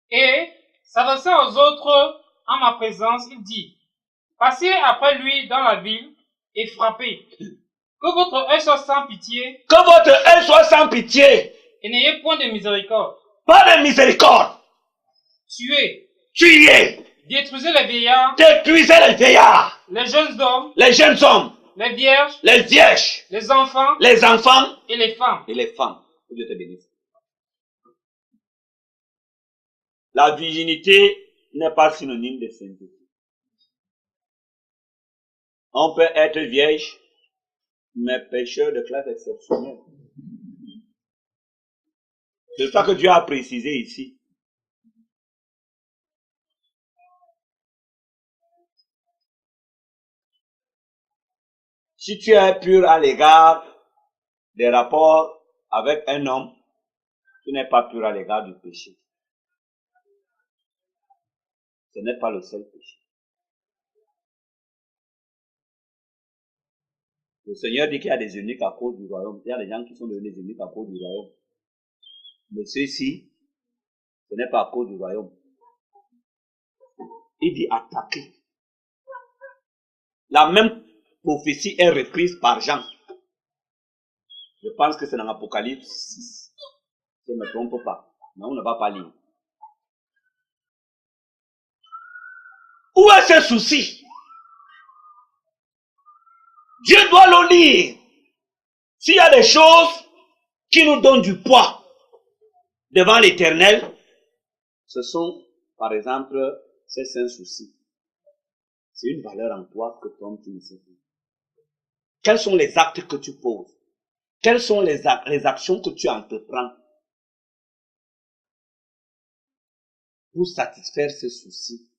Et, s'adressant aux autres en ma présence, il dit, passez après lui dans la ville et frappez. Que votre œil soit sans pitié. Que votre œil soit sans pitié. Et n'ayez point de miséricorde. Pas de miséricorde. Tuez. Tuez. Détruisez les vieillards. Détruisez les vieillards. Les jeunes hommes. Les jeunes hommes. Les vierges. Les vierges. Les enfants. Les enfants. Et les femmes. Et les femmes. Que Dieu te bénisse. La virginité n'est pas synonyme de sainteté. On peut être vierge, mais pécheur de classe exceptionnelle. C'est ça que Dieu a précisé ici. Si tu es pur à l'égard des rapports avec un homme, tu n'es pas pur à l'égard du péché. Ce n'est pas le seul péché. Le Seigneur dit qu'il y a des eunuques à cause du royaume. Il y a des gens qui sont devenus des eunuques à cause du royaume. Mais ceux-ci, ce n'est pas à cause du royaume. Il dit attaquer. La même prophétie est reprise par Jean. Je pense que c'est dans l'Apocalypse 6. Je ne me trompe pas. Mais on ne va pas lire. Où est ce souci? Dieu doit le lire. S'il y a des choses qui nous donnent du poids devant l'Éternel, ce sont, par exemple, ces 5 soucis. C'est une valeur en toi que toi tu ne sais pas. Quels sont les actes que tu poses? Quelles sont les actions que tu entreprends pour satisfaire ces soucis?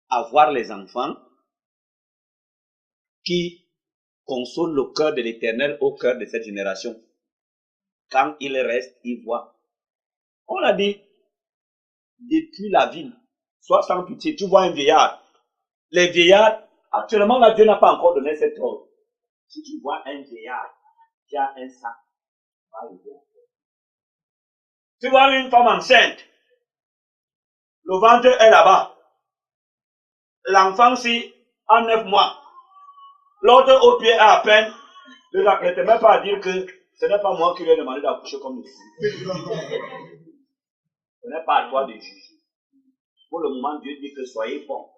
Avoir les enfants qui consolent le cœur de l'Éternel au cœur de cette génération. Quand il reste, il voit. On l'a dit, détruis la ville, sois sans pitié. Tu vois un vieillard. Les vieillards, actuellement, là, Dieu n'a pas encore donné cet ordre. Si tu vois un vieillard qui a un sac, va le voir. Tu vois une femme enceinte, le ventre est là-bas. L'enfant, si, en 9 mois, l'autre au pied à peine, ne te mets pas à dire que ce n'est pas moi qui lui ai demandé d'accoucher comme ici. Ce n'est pas à toi de juger. Pour le moment, Dieu dit que soyez bons,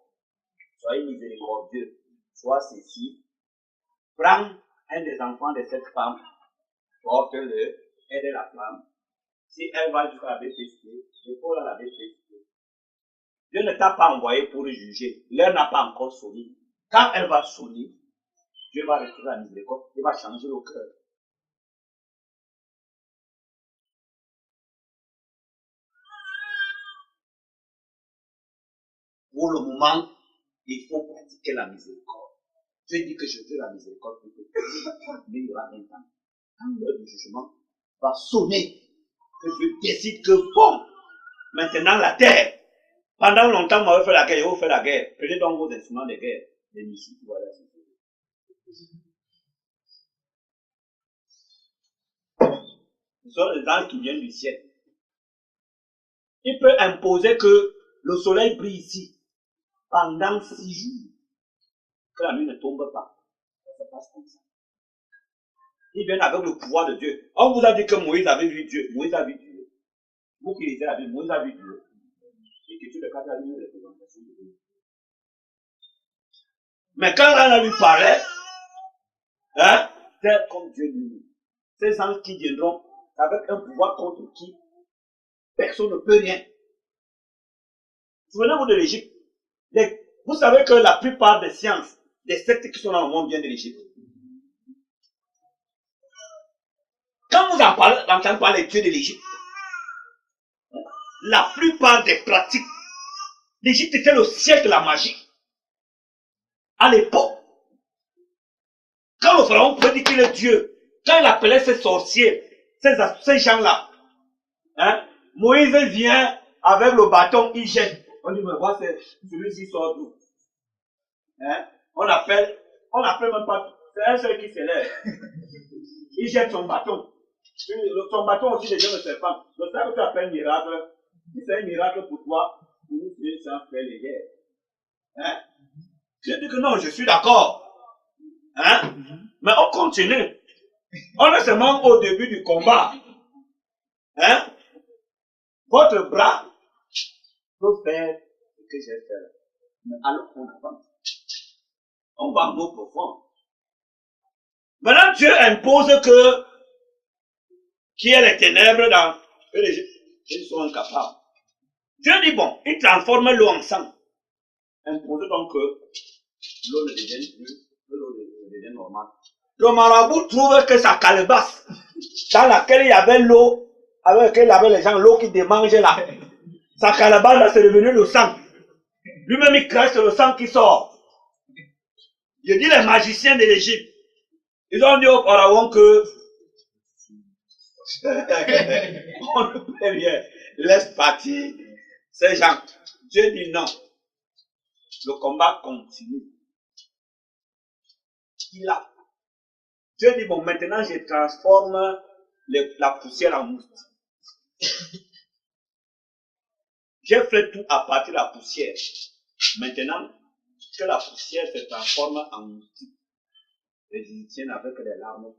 soyez miséricordieux, sois ceci. Prends un des enfants de cette femme, porte-le, aide la femme. Si elle va jusqu'à la BPC, épaule à la BPC. Dieu ne t'a pas envoyé pour juger. L'heure n'a pas encore sonné. Quand elle va sonner, Dieu va retirer la miséricorde. Il va changer le cœur. Pour le moment, il faut pratiquer la miséricorde. Dieu dit que je veux la miséricorde pour tout. Mais il y aura un temps. Quand l'heure du jugement va sonner, que Dieu décide que bon, maintenant la terre, pendant longtemps, on m'avait fait la guerre, ils ont fait la guerre. Prenez donc vos instruments de guerre. Les missiles, voilà. Ce sont les anges qui viennent du ciel. Il peut imposer que le soleil brille ici pendant 6 jours. que la nuit ne tombe pas. Ça se passe comme ça. Ils viennent avec le pouvoir de Dieu. On vous a dit que Moïse avait vu Dieu. Moïse a vu Dieu. Vous qui lisez la Bible, Moïse a vu Dieu. Et que tu le cas une représentation de Dieu. Mais quand on a lui parlé, hein, tel comme Dieu lui-même, ces anges qui viendront avec un pouvoir contre qui personne ne peut rien. Souvenez-vous de l'Égypte. Vous savez que la plupart des sciences, des sectes qui sont dans le monde viennent de l'Égypte. Quand vous entendez parler des dieux de l'Égypte, la plupart des pratiques, l'Égypte était le siècle de la magie. À l'époque, quand le pharaon prédit qu'il est Dieu, quand il appelait ses sorciers, ces gens-là, hein, Moïse vient avec le bâton, il jette. On dit, mais voilà, celui-ci sort d'où? Hein? On appelle même pas, c'est un seul qui s'élève. Il jette son bâton. Son bâton aussi devient le serpent. Donc ça que tu appelles miracle, si c'est un miracle pour toi, pour nous, c'est un fait léger. Hein? J'ai dit que non, je suis d'accord. Hein? Mais on continue. On est seulement au début du combat. Hein? Votre bras peut faire ce que j'ai fait. Mais alors on avance. On va en eau profonde. Maintenant, Dieu impose que qui est les ténèbres dans l'Égypte. Ils sont incapables. Dieu dit bon, il transforme l'eau en sang. Impose donc que l'eau ne devienne plus, l'eau ne devienne normale. Le marabout trouve que sa calebasse, dans laquelle il y avait l'eau, avec laquelle il y avait les gens, l'eau qui démangeait là. Sa calebasse là, c'est devenu le sang. Lui-même, il crache le sang qui sort. Je dis les magiciens de l'Égypte. Ils ont dit au pharaon que on ne peut rien. Laisse partir ces gens. Dieu dit non. Le combat continue. Dieu dit bon, maintenant je transforme la poussière en moustique. J'ai fait tout à partir de la poussière. Maintenant que la poussière se transforme en moustique, les Égyptiens avec les larmes.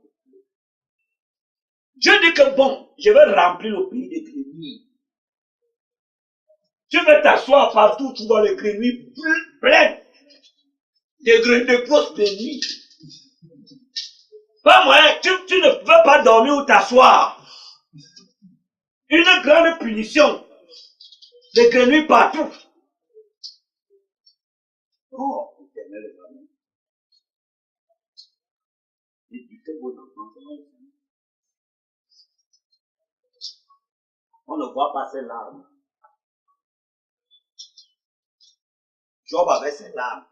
Dieu dit que bon, je vais remplir le pays des grenouilles. Tu vas t'asseoir partout, tu vois les grenouilles pleines. Des grenouilles, de grosses grenouilles. Pas moyen, tu ne peux pas dormir ou t'asseoir. Une grande punition. Des grenouilles partout. Oh, éternel est vraiment. Éduquez vos enfants selon le Seigneur. On ne voit pas ses larmes. Job avait ses larmes.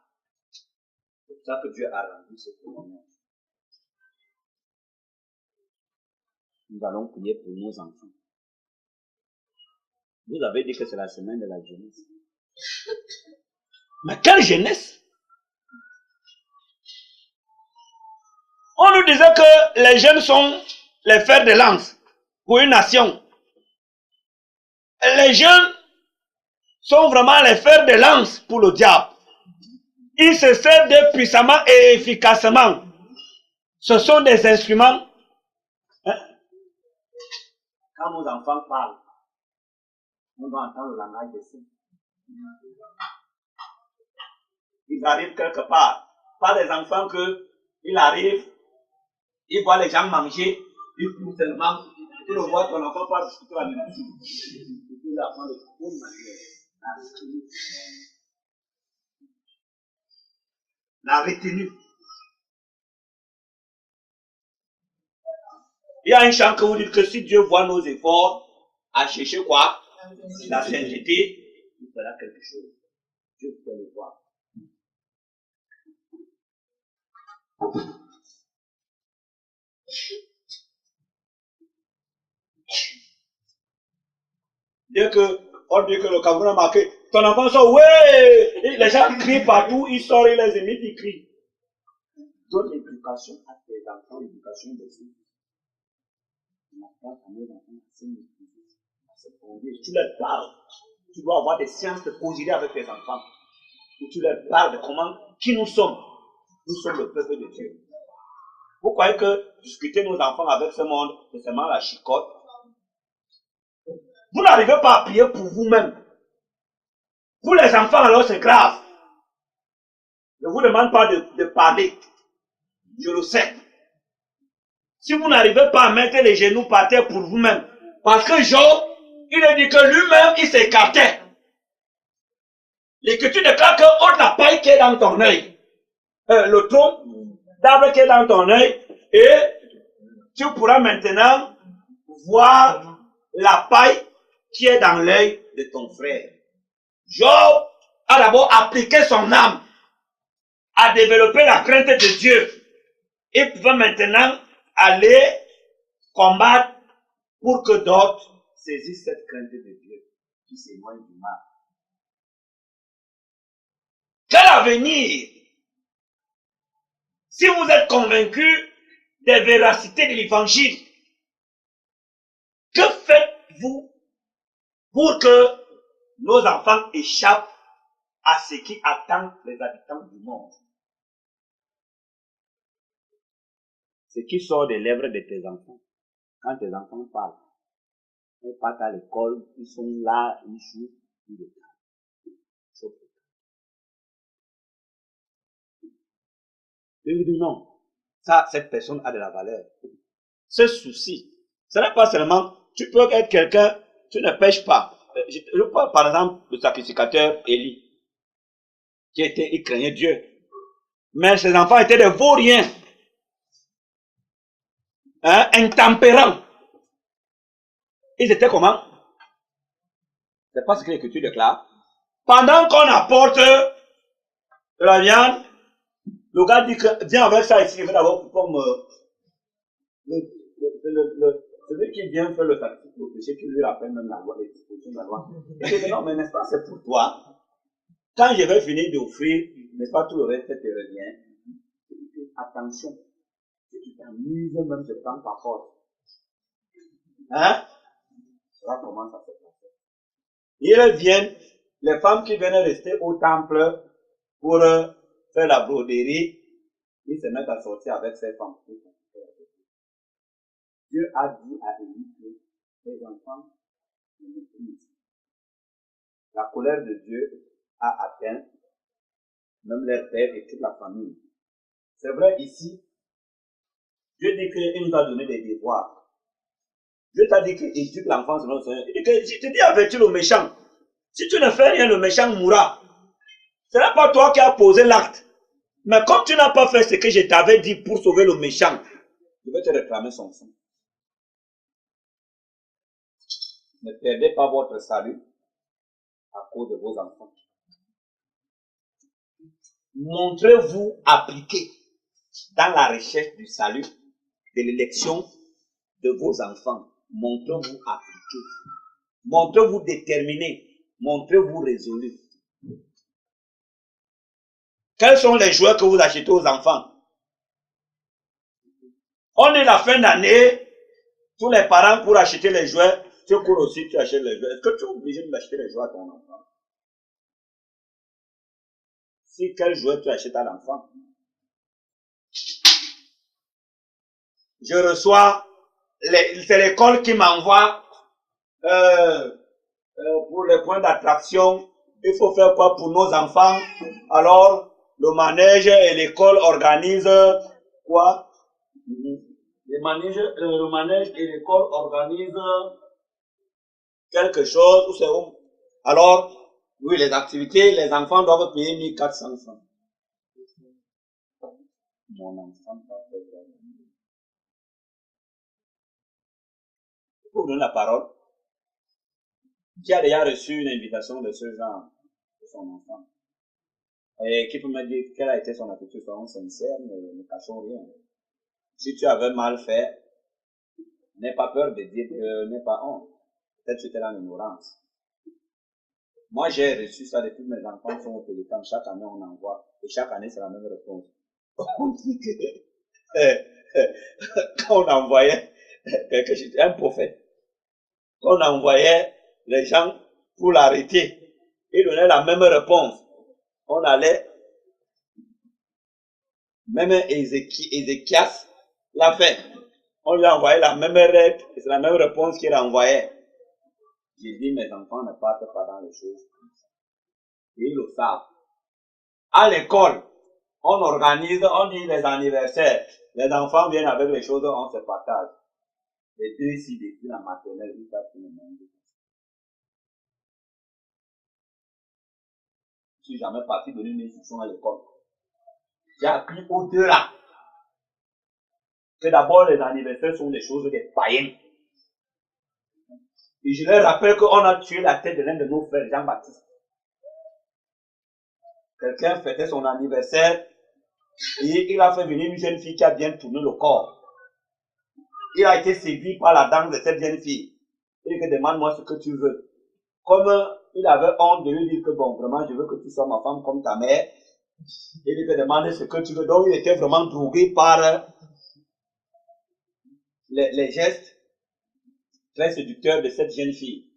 C'est pour ça que Dieu a rendu ce témoignage. Nous allons prier pour nos enfants. Vous avez dit que c'est la semaine de la jeunesse. Mais quelle jeunesse? On nous disait que les jeunes sont les fers de lance pour une nation. Les jeunes sont vraiment les fers de lance pour le diable. Ils se servent d'eux puissamment et efficacement. Ce sont des instruments. Hein? Quand nos enfants parlent, on doit entendre le langage des signes. Ils arrivent quelque part. Pas des enfants que ils arrivent, ils voient les gens manger, ils courent tellement. Tu le vois, ton enfant parle de la médecine. Tu lui apprends de bonne manière. La retenue. Il y a un chant que vous dites que si Dieu voit nos efforts à chercher quoi? La sainteté, il fera quelque chose. Dieu peut le voir. Dès que on dit que le Cameroun a marqué, ton enfant sort, ouais! Et les gens crient partout, ils sortent, ils les imitent, ils crient. Donne l'éducation à tes enfants, l'éducation des filles. Tu n'as pas à nos enfants à se conduire. Tu leur parles. Tu dois avoir des séances de causerie avec tes enfants. Où tu leur parles de comment, qui nous sommes. Nous sommes le peuple de Dieu. Vous croyez que discuter nos enfants avec ce monde, c'est seulement la chicotte? Vous n'arrivez pas à prier pour vous-même. Pour les enfants, alors c'est grave. Je ne vous demande pas de parler. Je le sais. Si vous n'arrivez pas à mettre les genoux par terre pour vous-même, parce que Job, il a dit que lui-même, il s'écartait. L'Écriture déclare que ôte la paille qui est dans ton œil. Le tronc d'arbre qui est dans ton œil, et tu pourras maintenant voir la paille qui est dans l'œil de ton frère. Job a d'abord appliqué son âme à développer la crainte de Dieu. Il pouvait maintenant aller combattre pour que d'autres saisissent cette crainte de Dieu qui s'éloigne du mal. Quel avenir? Si vous êtes convaincu des véracités de l'évangile, que faites-vous pour que nos enfants échappent à ce qui attend les habitants du monde? Ce qui sort des lèvres de tes enfants, quand tes enfants parlent, ils partent à l'école, ils sont là, ils jouent, ils le font. Je lui dis non, ça, cette personne a de la valeur. Ce souci, ce n'est pas seulement, tu peux être quelqu'un, tu ne pêches pas. Je parle par exemple du sacrificateur Élie, il craignait Dieu. Mais ses enfants étaient des vauriens, intempérants. Ils étaient comment? C'est pas ce que l'Écriture déclare. Pendant qu'on apporte de la viande, le gars dit que, viens avec ça ici, il veut d'abord comme celui qui vient faire le sacrifice au péché, qui lui rappelle même la loi, les dispositions de la loi. Il dit non, mais n'est-ce pas, c'est pour toi. Quand je vais finir d'offrir, n'est-ce pas, tout le reste te revient. Attention, si tu t'amuses, même je prends ta porte. Hein? Voilà comment ça se passe. Ils viennent, les femmes qui viennent rester au temple pour faire la broderie, ils se mettent à sortir avec ces femmes. Dieu a dit à Élie que les enfants ne méprisent. La colère de Dieu a atteint même leur père et toute la famille. C'est vrai ici, Dieu dit qu'il nous a donné des devoirs. Dieu t'a dit qu'il éduque l'enfant selon son Seigneur. Il dit que je te dis avertis le méchant. Si tu ne fais rien, le méchant mourra. Ce n'est pas toi qui as posé l'acte. Mais comme tu n'as pas fait ce que je t'avais dit pour sauver le méchant, je vais te réclamer son sang. Ne perdez pas votre salut à cause de vos enfants. Montrez-vous appliqué dans la recherche du salut, de l'élection de vos enfants. Montrez-vous appliqué. Montrez-vous déterminé. Montrez-vous résolu. Quels sont les jouets que vous achetez aux enfants? On est la fin d'année, tous les parents pour acheter les jouets, tu cours aussi, tu achètes les jouets. Est-ce que tu es obligé d'acheter les jouets à ton enfant? Si quel jouet tu achètes à l'enfant? Je reçois, c'est l'école qui m'envoie pour les points d'attraction. Il faut faire quoi pour nos enfants? Alors, le manège et l'école organisent quoi? Le manège et l'école organisent quelque chose. Où c'est où? Alors, oui, les activités, les enfants doivent payer 1400 francs. Mon enfant va faire ça. Pour donner la parole, qui a déjà reçu une invitation de ce genre de son enfant? Et qui peut me dire quelle a été son attitude? Soyons sincères, ne cachons rien. Si tu avais mal fait, n'aie pas peur de dire que n'aie pas honte. Peut-être que tu étais dans l'ignorance. Moi, j'ai reçu ça depuis mes enfants sont au téléphone. Chaque année, on envoie. Et chaque année, c'est la même réponse. On dit que quand on envoyait quelque chose, un prophète, quand on envoyait les gens pour l'arrêter, ils donnaient la même réponse. On allait Même Ézéchias l'a fait. On lui a envoyé la même lettre et c'est la même réponse qu'il a envoyée. J'ai dit, mes enfants ne partent pas dans les choses comme ça. Et ils le savent. À l'école, on organise, on dit les anniversaires. Les enfants viennent avec les choses, on se partage. Les deux ici, depuis la maternelle, ils savent tout le monde. Je ne suis jamais parti donner une instruction à l'école. J'ai appris au-delà que d'abord les anniversaires sont des choses des païens. Et je leur rappelle qu'on a tué la tête de l'un de nos frères, Jean-Baptiste. Quelqu'un fêtait son anniversaire et il a fait venir une jeune fille qui a bien tourné le corps. Il a été séduit par la danse de cette jeune fille. Il dit, demande-moi ce que tu veux. Comme il avait honte de lui dire que bon, vraiment, je veux que tu sois ma femme comme ta mère. Il lui demandait ce que tu veux. Donc, il était vraiment drogué par les gestes très séducteurs de cette jeune fille.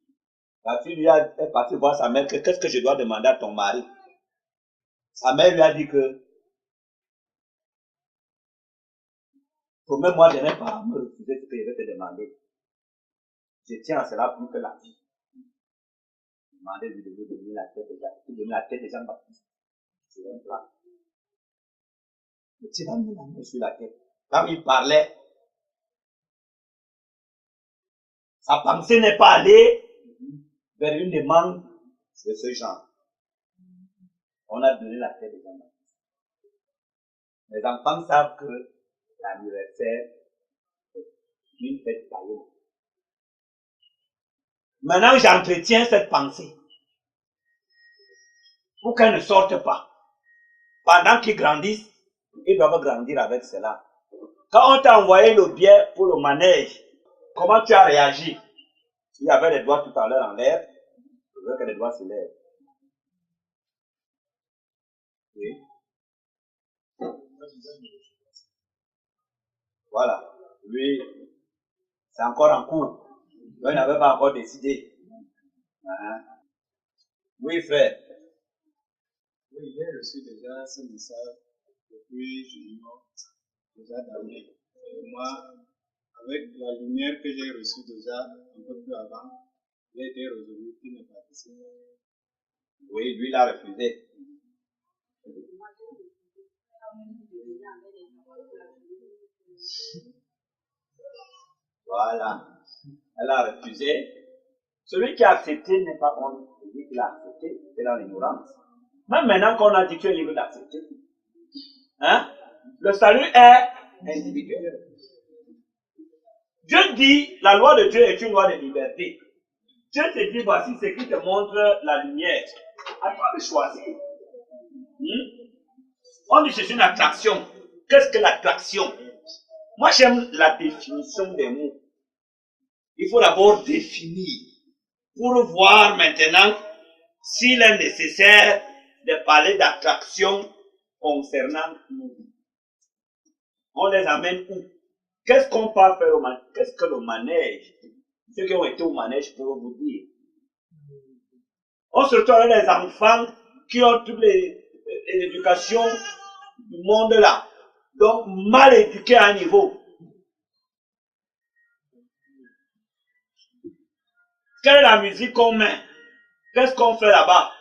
La fille est partie voir sa mère, qu'est-ce que je dois demander à ton mari? Sa mère lui a dit que, promets-moi de ne pas me refuser ce que je vais te demander. Je tiens à cela plus que la vie. Demandez lui de lui donner la tête de Jean-Baptiste. C'est un plan. Le tyran met la main sur la tête. Quand il parlait, sa pensée n'est pas allée vers une demande de ce genre. On a donné la tête de Jean-Baptiste. Les enfants savent que l'anniversaire est une fête païenne. Maintenant, j'entretiens cette pensée pour qu'elle ne sorte pas. Pendant qu'ils grandissent, ils doivent grandir avec cela. Quand on t'a envoyé le billet pour le manège, comment tu as réagi? Il y avait les doigts tout à l'heure en l'air, je veux que les doigts se lèvent. Oui. Voilà. Lui, c'est encore en cours. Lui n'avait pas encore décidé. Hein? Oui, frère. Oui, j'ai reçu déjà ce message depuis juillet, déjà d'année. Moi, avec la lumière que j'ai reçue déjà un peu plus avant, j'ai été résolu qu'il ne participe pas. Oui, lui, il a refusé. Voilà. Elle a refusé. Celui qui a accepté n'est pas honte. Celui qui a accepté, c'est dans l'ignorance. Même maintenant qu'on a dit que tu es libre d'accepter. Hein? Le salut est individuel. Dieu dit, la loi de Dieu est une loi de liberté. Dieu te dit, voici ce qui te montre la lumière. À toi de choisir. On dit que c'est une attraction. Qu'est-ce que l'attraction? Moi, j'aime la définition des mots. Il faut d'abord définir pour voir maintenant s'il est nécessaire de parler d'attraction concernant nous. On les amène où? Qu'est-ce qu'on peut faire au manège? Qu'est-ce que le manège? Ceux qui ont été au manège peuvent vous dire. On se retrouve avec les enfants qui ont toutes l'éducation du monde là. Donc, mal éduqués à un niveau. Quelle est la musique qu'on met? Qu'est-ce qu'on fait là-bas?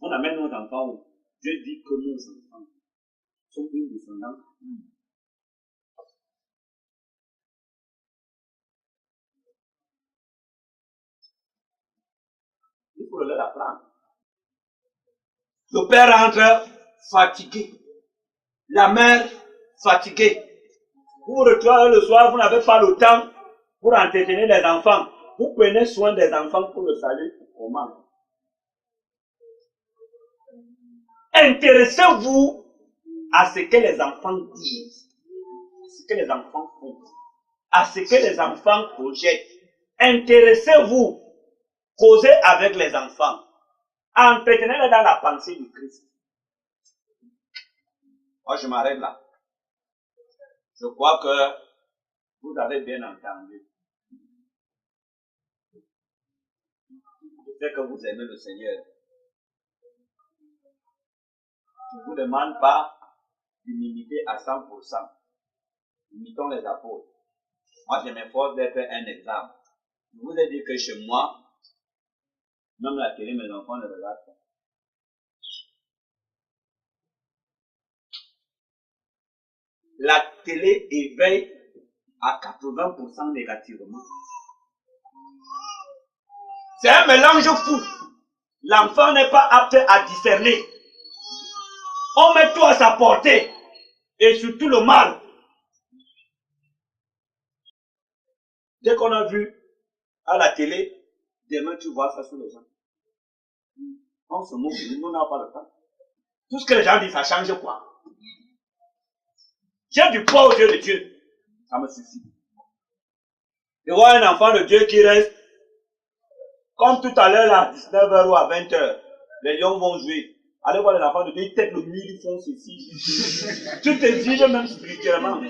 On amène nos enfants où? Dieu dit que nos enfants sont une descendance. Il faut leur apprendre. Le père rentre fatigué. La mère fatiguée. Vous vous retrouvez le soir, vous n'avez pas le temps pour entretenir les enfants. Vous prenez soin des enfants pour le salut. Comment? Intéressez-vous à ce que les enfants disent, à ce que les enfants font, à ce que les enfants projettent. Intéressez-vous, causez avec les enfants. Entretenez-les dans la pensée du Christ. Moi, je m'arrête là. Je crois que vous avez bien entendu. Je sais que vous aimez le Seigneur. ne vous demande pas de m'imiter à 100%. Imitons les apôtres. Moi, je m'efforce d'être un exemple. Je vous ai dit que chez moi, même la télé, mes enfants ne regardent pas. La télé éveille à 80% négativement. C'est un mélange fou. L'enfant n'est pas apte à discerner. On met tout à sa portée. Et surtout le mal. Dès qu'on a vu à la télé, demain tu vois ça sur les gens. On se moque, nous n'avons pas le temps. Tout ce que les gens disent, ça change quoi? J'ai du poids aux yeux de Dieu. Ça me suffit. Et voir un enfant de Dieu qui reste, comme tout à l'heure, à 19h ou à 20h, les gens vont jouer. Allez voir les enfants de Dieu, ils têtent le mur, ils font ceci. Tu t'exiges même spirituellement.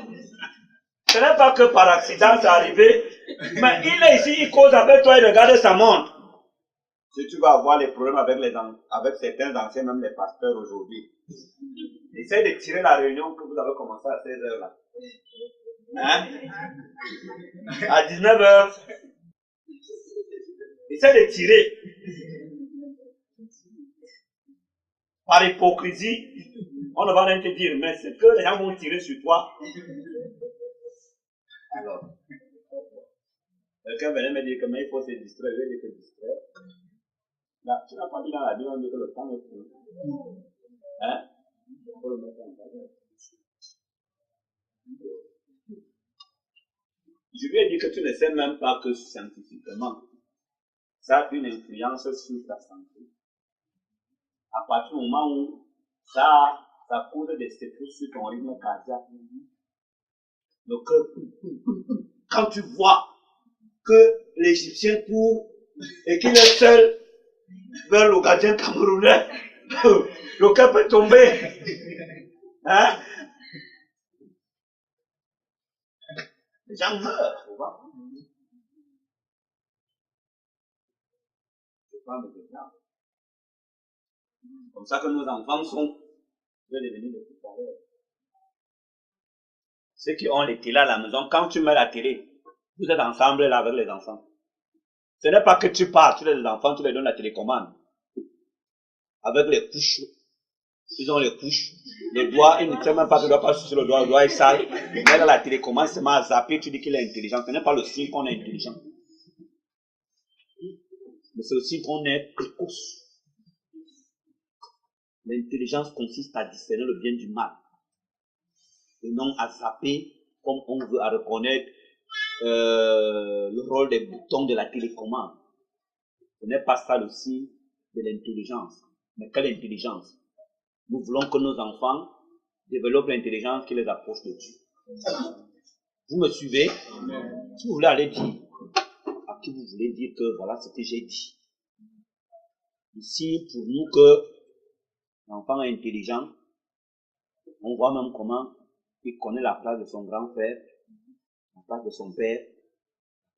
Ce n'est pas que par accident c'est arrivé, mais il est ici, il cause avec toi, il regarde sa montre. Si tu vas avoir des problèmes avec certains anciens, même les pasteurs aujourd'hui, essaye de tirer la réunion que vous avez commencé à 16h là. Hein? À 19h, essaye de tirer. Par hypocrisie, on ne va rien te dire, mais c'est que les gens vont tirer sur toi. Alors, quelqu'un venait me dire que mais il faut se distraire, je vais dire se distraire. Là, tu n'as pas dit dans la Bible, on dit que le temps est fou. Hein? Il faut le mettre en valeur. Je lui ai dit que tu ne sais même pas que scientifiquement, ça a une influence sur ta santé. À partir du moment où ça cause des secousses sur ton rythme cardiaque, le cœur, quand tu vois que l'Égyptien court et qu'il est seul vers le gardien camerounais, le cœur peut tomber. Hein? Les gens meurent, tu vois. Je prends des exemples. Comme ça que nos enfants sont, je vais devenir de tout à l'heure. Ceux qui ont les télés à la maison, quand tu mets la télé, vous êtes ensemble là avec les enfants. Ce n'est pas que tu pars, tu les enfants, tu les donnes la télécommande. Avec les couches. Ils ont les couches. Le doigt, il ne sait même pas qu'il doit passer sur le doigt est sale. Mais là, la télécommande se met à zapper, tu dis qu'il est intelligent. Ce n'est pas le signe qu'on est intelligent. Mais c'est aussi qu'on est précoce. L'intelligence consiste à discerner le bien du mal. Et non à zapper comme on veut, à reconnaître le rôle des boutons de la télécommande. Ce n'est pas ça le signe de l'intelligence. Mais quelle intelligence? Nous voulons que nos enfants développent l'intelligence qui les approche de Dieu. Vous me suivez? Si vous voulez aller dire à qui vous voulez dire que voilà ce que j'ai dit. Ici, pour nous que l'enfant est intelligent, on voit même comment il connaît la place de son grand frère, la place de son père,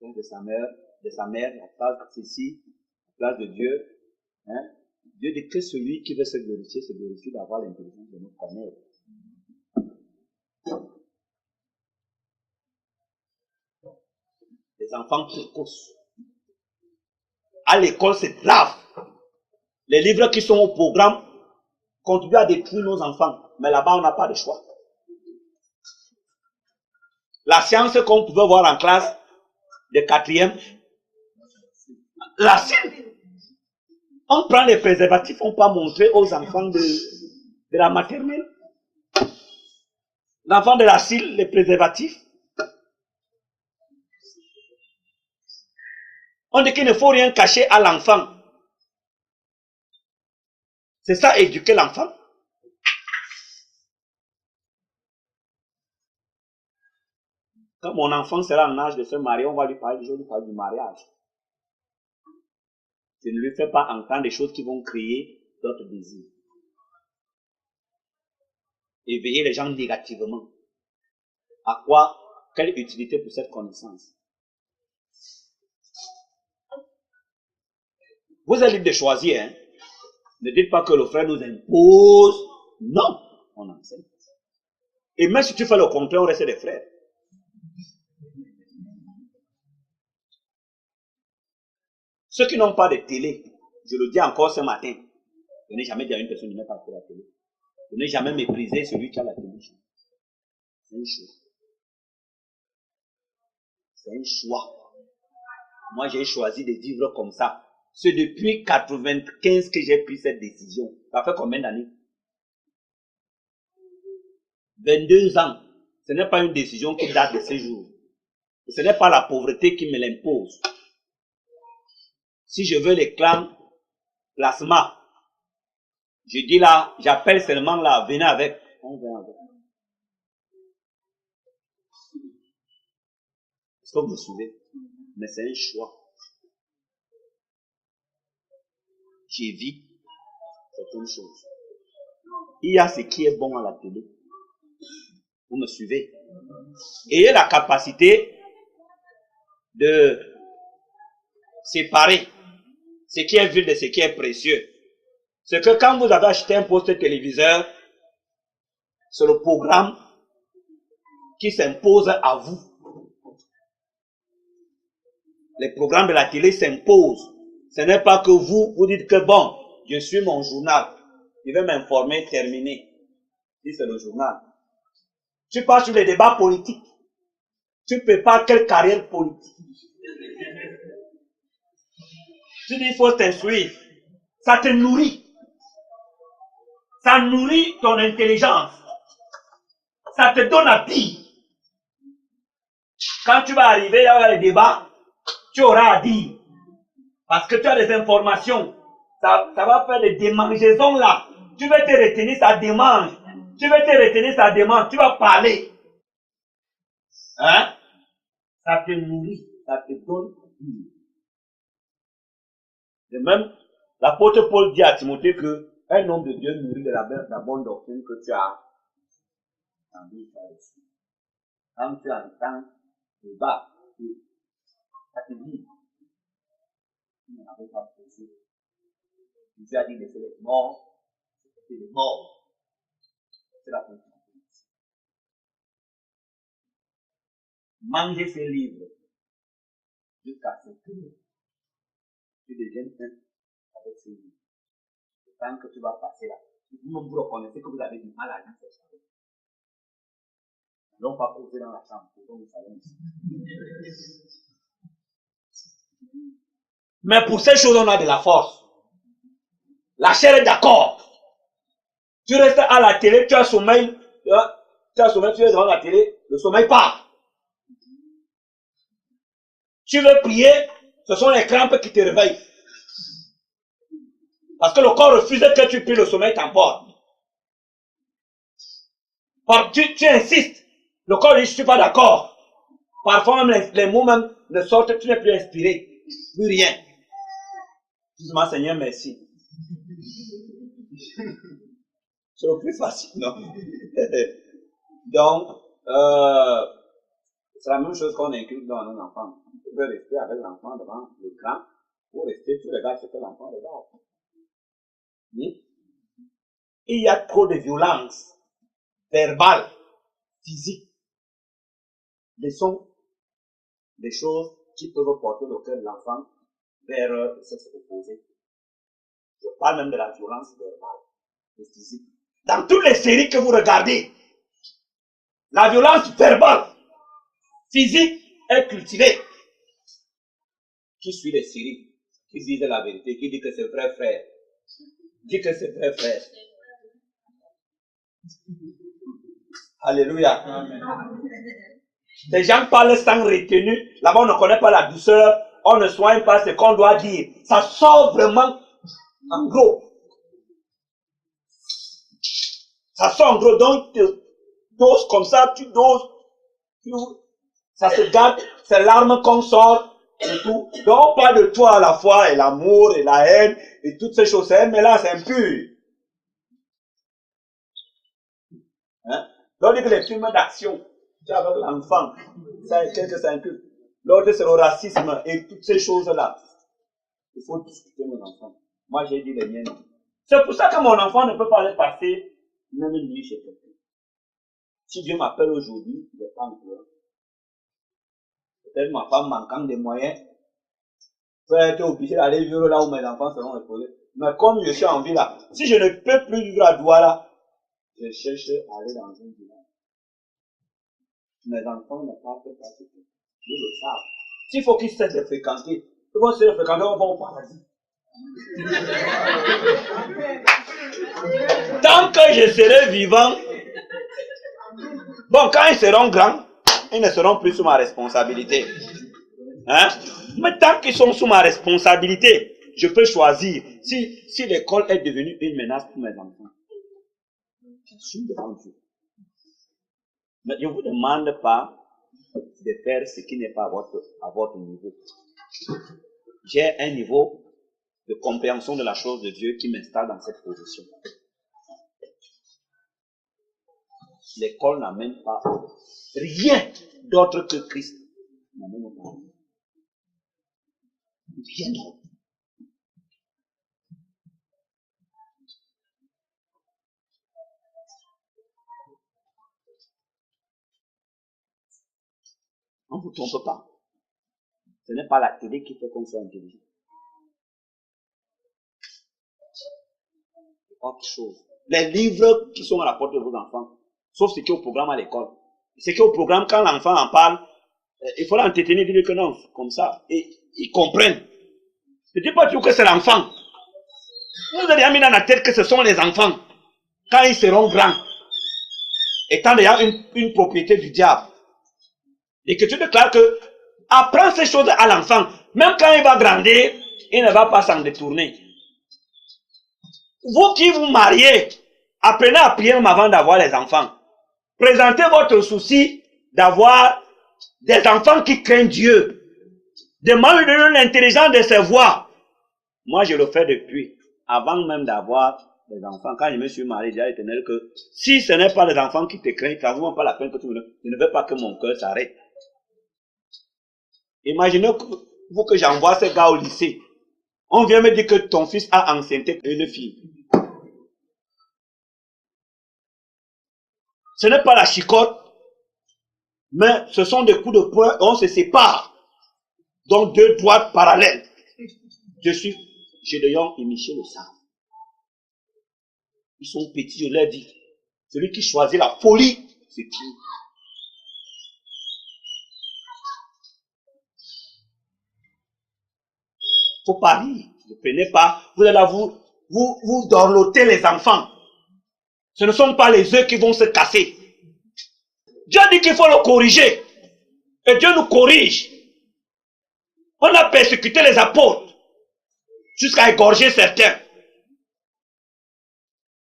la place de sa mère, la place de ceci, la place de Dieu. Hein? Dieu dit que celui qui veut se glorifie d'avoir l'intelligence de nous connaître. Les enfants précoces. À l'école, c'est grave. Les livres qui sont au programme contribuent à détruire nos enfants. Mais là-bas, on n'a pas de choix. La science qu'on pouvait voir en classe de 4e, la science. On prend les préservatifs, on peut montrer aux enfants de la maternelle. L'enfant de la CIL, les préservatifs. On dit qu'il ne faut rien cacher à l'enfant. C'est ça, éduquer l'enfant. Quand mon enfant sera en âge de se marier, on va lui parler du mariage. Je ne lui fais pas entendre des choses qui vont créer d'autres désirs. Éveiller les gens négativement. À quoi? Quelle utilité pour cette connaissance? Vous êtes libre de choisir. Hein? Ne dites pas que le frère nous impose Non, on enseigne. Et même si tu fais le contraire, on reste des frères. Ceux qui n'ont pas de télé, je le dis encore ce matin, je n'ai jamais dit à une personne qui n'a pas la télé. Je n'ai jamais méprisé celui qui a la télé. C'est un choix. C'est un choix. Moi, j'ai choisi de vivre comme ça. C'est depuis 1995 que j'ai pris cette décision. Ça fait combien d'années? 22 ans. Ce n'est pas une décision qui date de ces jours. Ce n'est pas la pauvreté qui me l'impose. Si je veux les clans, plasma, je dis là, j'appelle seulement là, venez avec. On vient avec. Est-ce que vous me suivez? Mais c'est un choix. J'évite certaines choses. Il y a ce qui est bon à la télé. Vous me suivez? Ayez la capacité de séparer ce qui est vil de ce qui est précieux. C'est que quand vous avez acheté un poste téléviseur, c'est le programme qui s'impose à vous. Les programmes de la télé s'imposent. Ce n'est pas que vous dites que bon, je suis mon journal, je vais m'informer, terminer. Si c'est le journal. Tu pars sur les débats politiques. Tu prépares quelle carrière politique? Tu dis il faut t'instruire. Ça te nourrit. Ça nourrit ton intelligence. Ça te donne à dire. Quand tu vas arriver à les débats, tu auras à dire. Parce que tu as des informations. Ça va faire des démangeaisons là. Tu vas te retenir, ça démange. Tu vas te retenir, ça démange. Tu vas parler. Hein? Ça te nourrit. Ça te donne à dire. De même, l'apôtre Paul dit à Timothée que un homme de Dieu nourrit de la bonne doctrine que tu as envie de faire aussi. Quand tu entends le bas, ça te dit, tu n'en avais pas posé. Tu as dit laisser les morts, c'est les morts. C'est la conclusion. Mangez ces livres jusqu'à ce que tu deviennes un avec ces livres. Tant que tu vas passer là, vous reconnaissez que vous avez du mal à lire ces choses. Non pas poser dans la chambre, pour vous savez. Mais pour ces choses, on a de la force. La chair est d'accord. Tu restes à la télé, tu as sommeil, tu es devant la télé, le sommeil part. Tu veux prier, ce sont les crampes qui te réveillent. Parce que le corps refuse que tu pries, le sommeil t'emporte. Tu insistes, le corps dit je ne suis pas d'accord. Parfois même les mots même ne sortent, tu n'es plus inspiré, plus rien. Dis-moi Seigneur, merci. C'est le plus facile, non? Donc, c'est la même chose qu'on inclut dans un enfant. Tu peux rester avec l'enfant devant l'écran, ou rester, tu regardes ce que l'enfant regarde. Oui? Il y a trop de violence verbale, physique. Ce sont des choses qui peuvent porter le cœur de l'enfant vers le sexe opposé. Je parle même de la violence verbale et physique. Dans toutes les séries que vous regardez, la violence verbale, physique est cultivée. Qui suit les séries, qui disent la vérité, qui dit que c'est vrai frère, dit que c'est vrai frère. Alléluia. Amen. Les gens parlent sans retenue. Là-bas, on ne connaît pas la douceur. On ne soigne pas ce qu'on doit dire. Ça sort vraiment en gros. Ça sort en gros. Donc, tu doses comme ça, tu doses. Ça se garde. C'est l'arme qu'on sort. Et tout. Donc, on parle de toi à la fois. Et l'amour, et la haine, et toutes ces choses. Mais là, c'est impur. Hein? Donc, les films d'action. Avec l'enfant, c'est un peu. L'autre, c'est le racisme et toutes ces choses-là. Il faut discuter mon enfant. Moi, j'ai dit les miennes. C'est pour ça que mon enfant ne peut pas aller passer même une nuit chez quelqu'un. Si Dieu m'appelle aujourd'hui, je ne vais pas me pleurer. Peut-être ma femme manquant des moyens, peut être obligée d'aller vivre là où mes enfants seront reposés. Mais comme je suis en vie là, si je ne peux plus vivre à Douala, je cherche à aller dans une village. Mes enfants ne savent pas ce que je le savent. S'il faut qu'ils cessent de fréquenter, ils vont se fréquenter, on va au paradis. Tant que je serai vivant, bon, quand ils seront grands, ils ne seront plus sous ma responsabilité. Hein? Mais tant qu'ils sont sous ma responsabilité, je peux choisir si l'école est devenue une menace pour mes enfants. Je suis devant Dieu. Mais je ne vous demande pas de faire ce qui n'est pas à votre niveau. J'ai un niveau de compréhension de la chose de Dieu qui m'installe dans cette position. L'école n'amène pas rien d'autre que Christ. N'amène pas rien d'autre. On ne vous trompe pas. Ce n'est pas la télé qui fait qu'on soit intelligent. Autre chose. Les livres qui sont à la porte de vos enfants, sauf ce qui est au programme à l'école. Ce qui est au programme, quand l'enfant en parle, il faut l'entretenir, dire que non, comme ça. Et ils comprennent. Je ne dis pas toujours que c'est l'enfant. Vous avez mis dans la tête que ce sont les enfants. Quand ils seront grands, étant déjà une propriété du diable. Et que tu déclares que apprends ces choses à l'enfant. Même quand il va grandir, il ne va pas s'en détourner. Vous qui vous mariez, apprenez à prier même avant d'avoir les enfants. Présentez votre souci d'avoir des enfants qui craignent Dieu. Demandez-lui l'intelligence de ses voix. Moi, je le fais depuis, avant même d'avoir des enfants. Quand je me suis marié, j'ai dit à l'Éternel que si ce n'est pas les enfants qui te craignent, ça ne vaut pas la peine que tu me donnes. Je ne veux pas que mon cœur s'arrête. Imaginez vous que j'envoie ce gars au lycée. On vient me dire que ton fils a enceinté une fille. Ce n'est pas la chicotte, mais ce sont des coups de poing, on se sépare. Donc deux droites parallèles. Gédéon et Michel le savent. Ils sont petits, je leur dis. Celui qui choisit la folie, c'est Dieu. Faut pas rire. Ne prenez pas. Vous allez là, vous dorlotez les enfants. Ce ne sont pas les œufs qui vont se casser. Dieu dit qu'il faut le corriger. Et Dieu nous corrige. On a persécuté les apôtres jusqu'à égorger certains.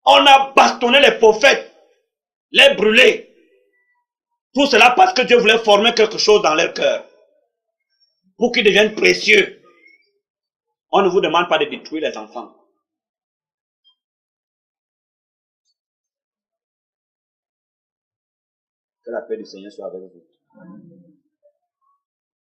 On a bastonné les prophètes, les brûlés. Tout cela parce que Dieu voulait former quelque chose dans leur cœur. Pour qu'ils deviennent précieux. On ne vous demande pas de détruire les enfants. Que la paix du Seigneur soit avec vous.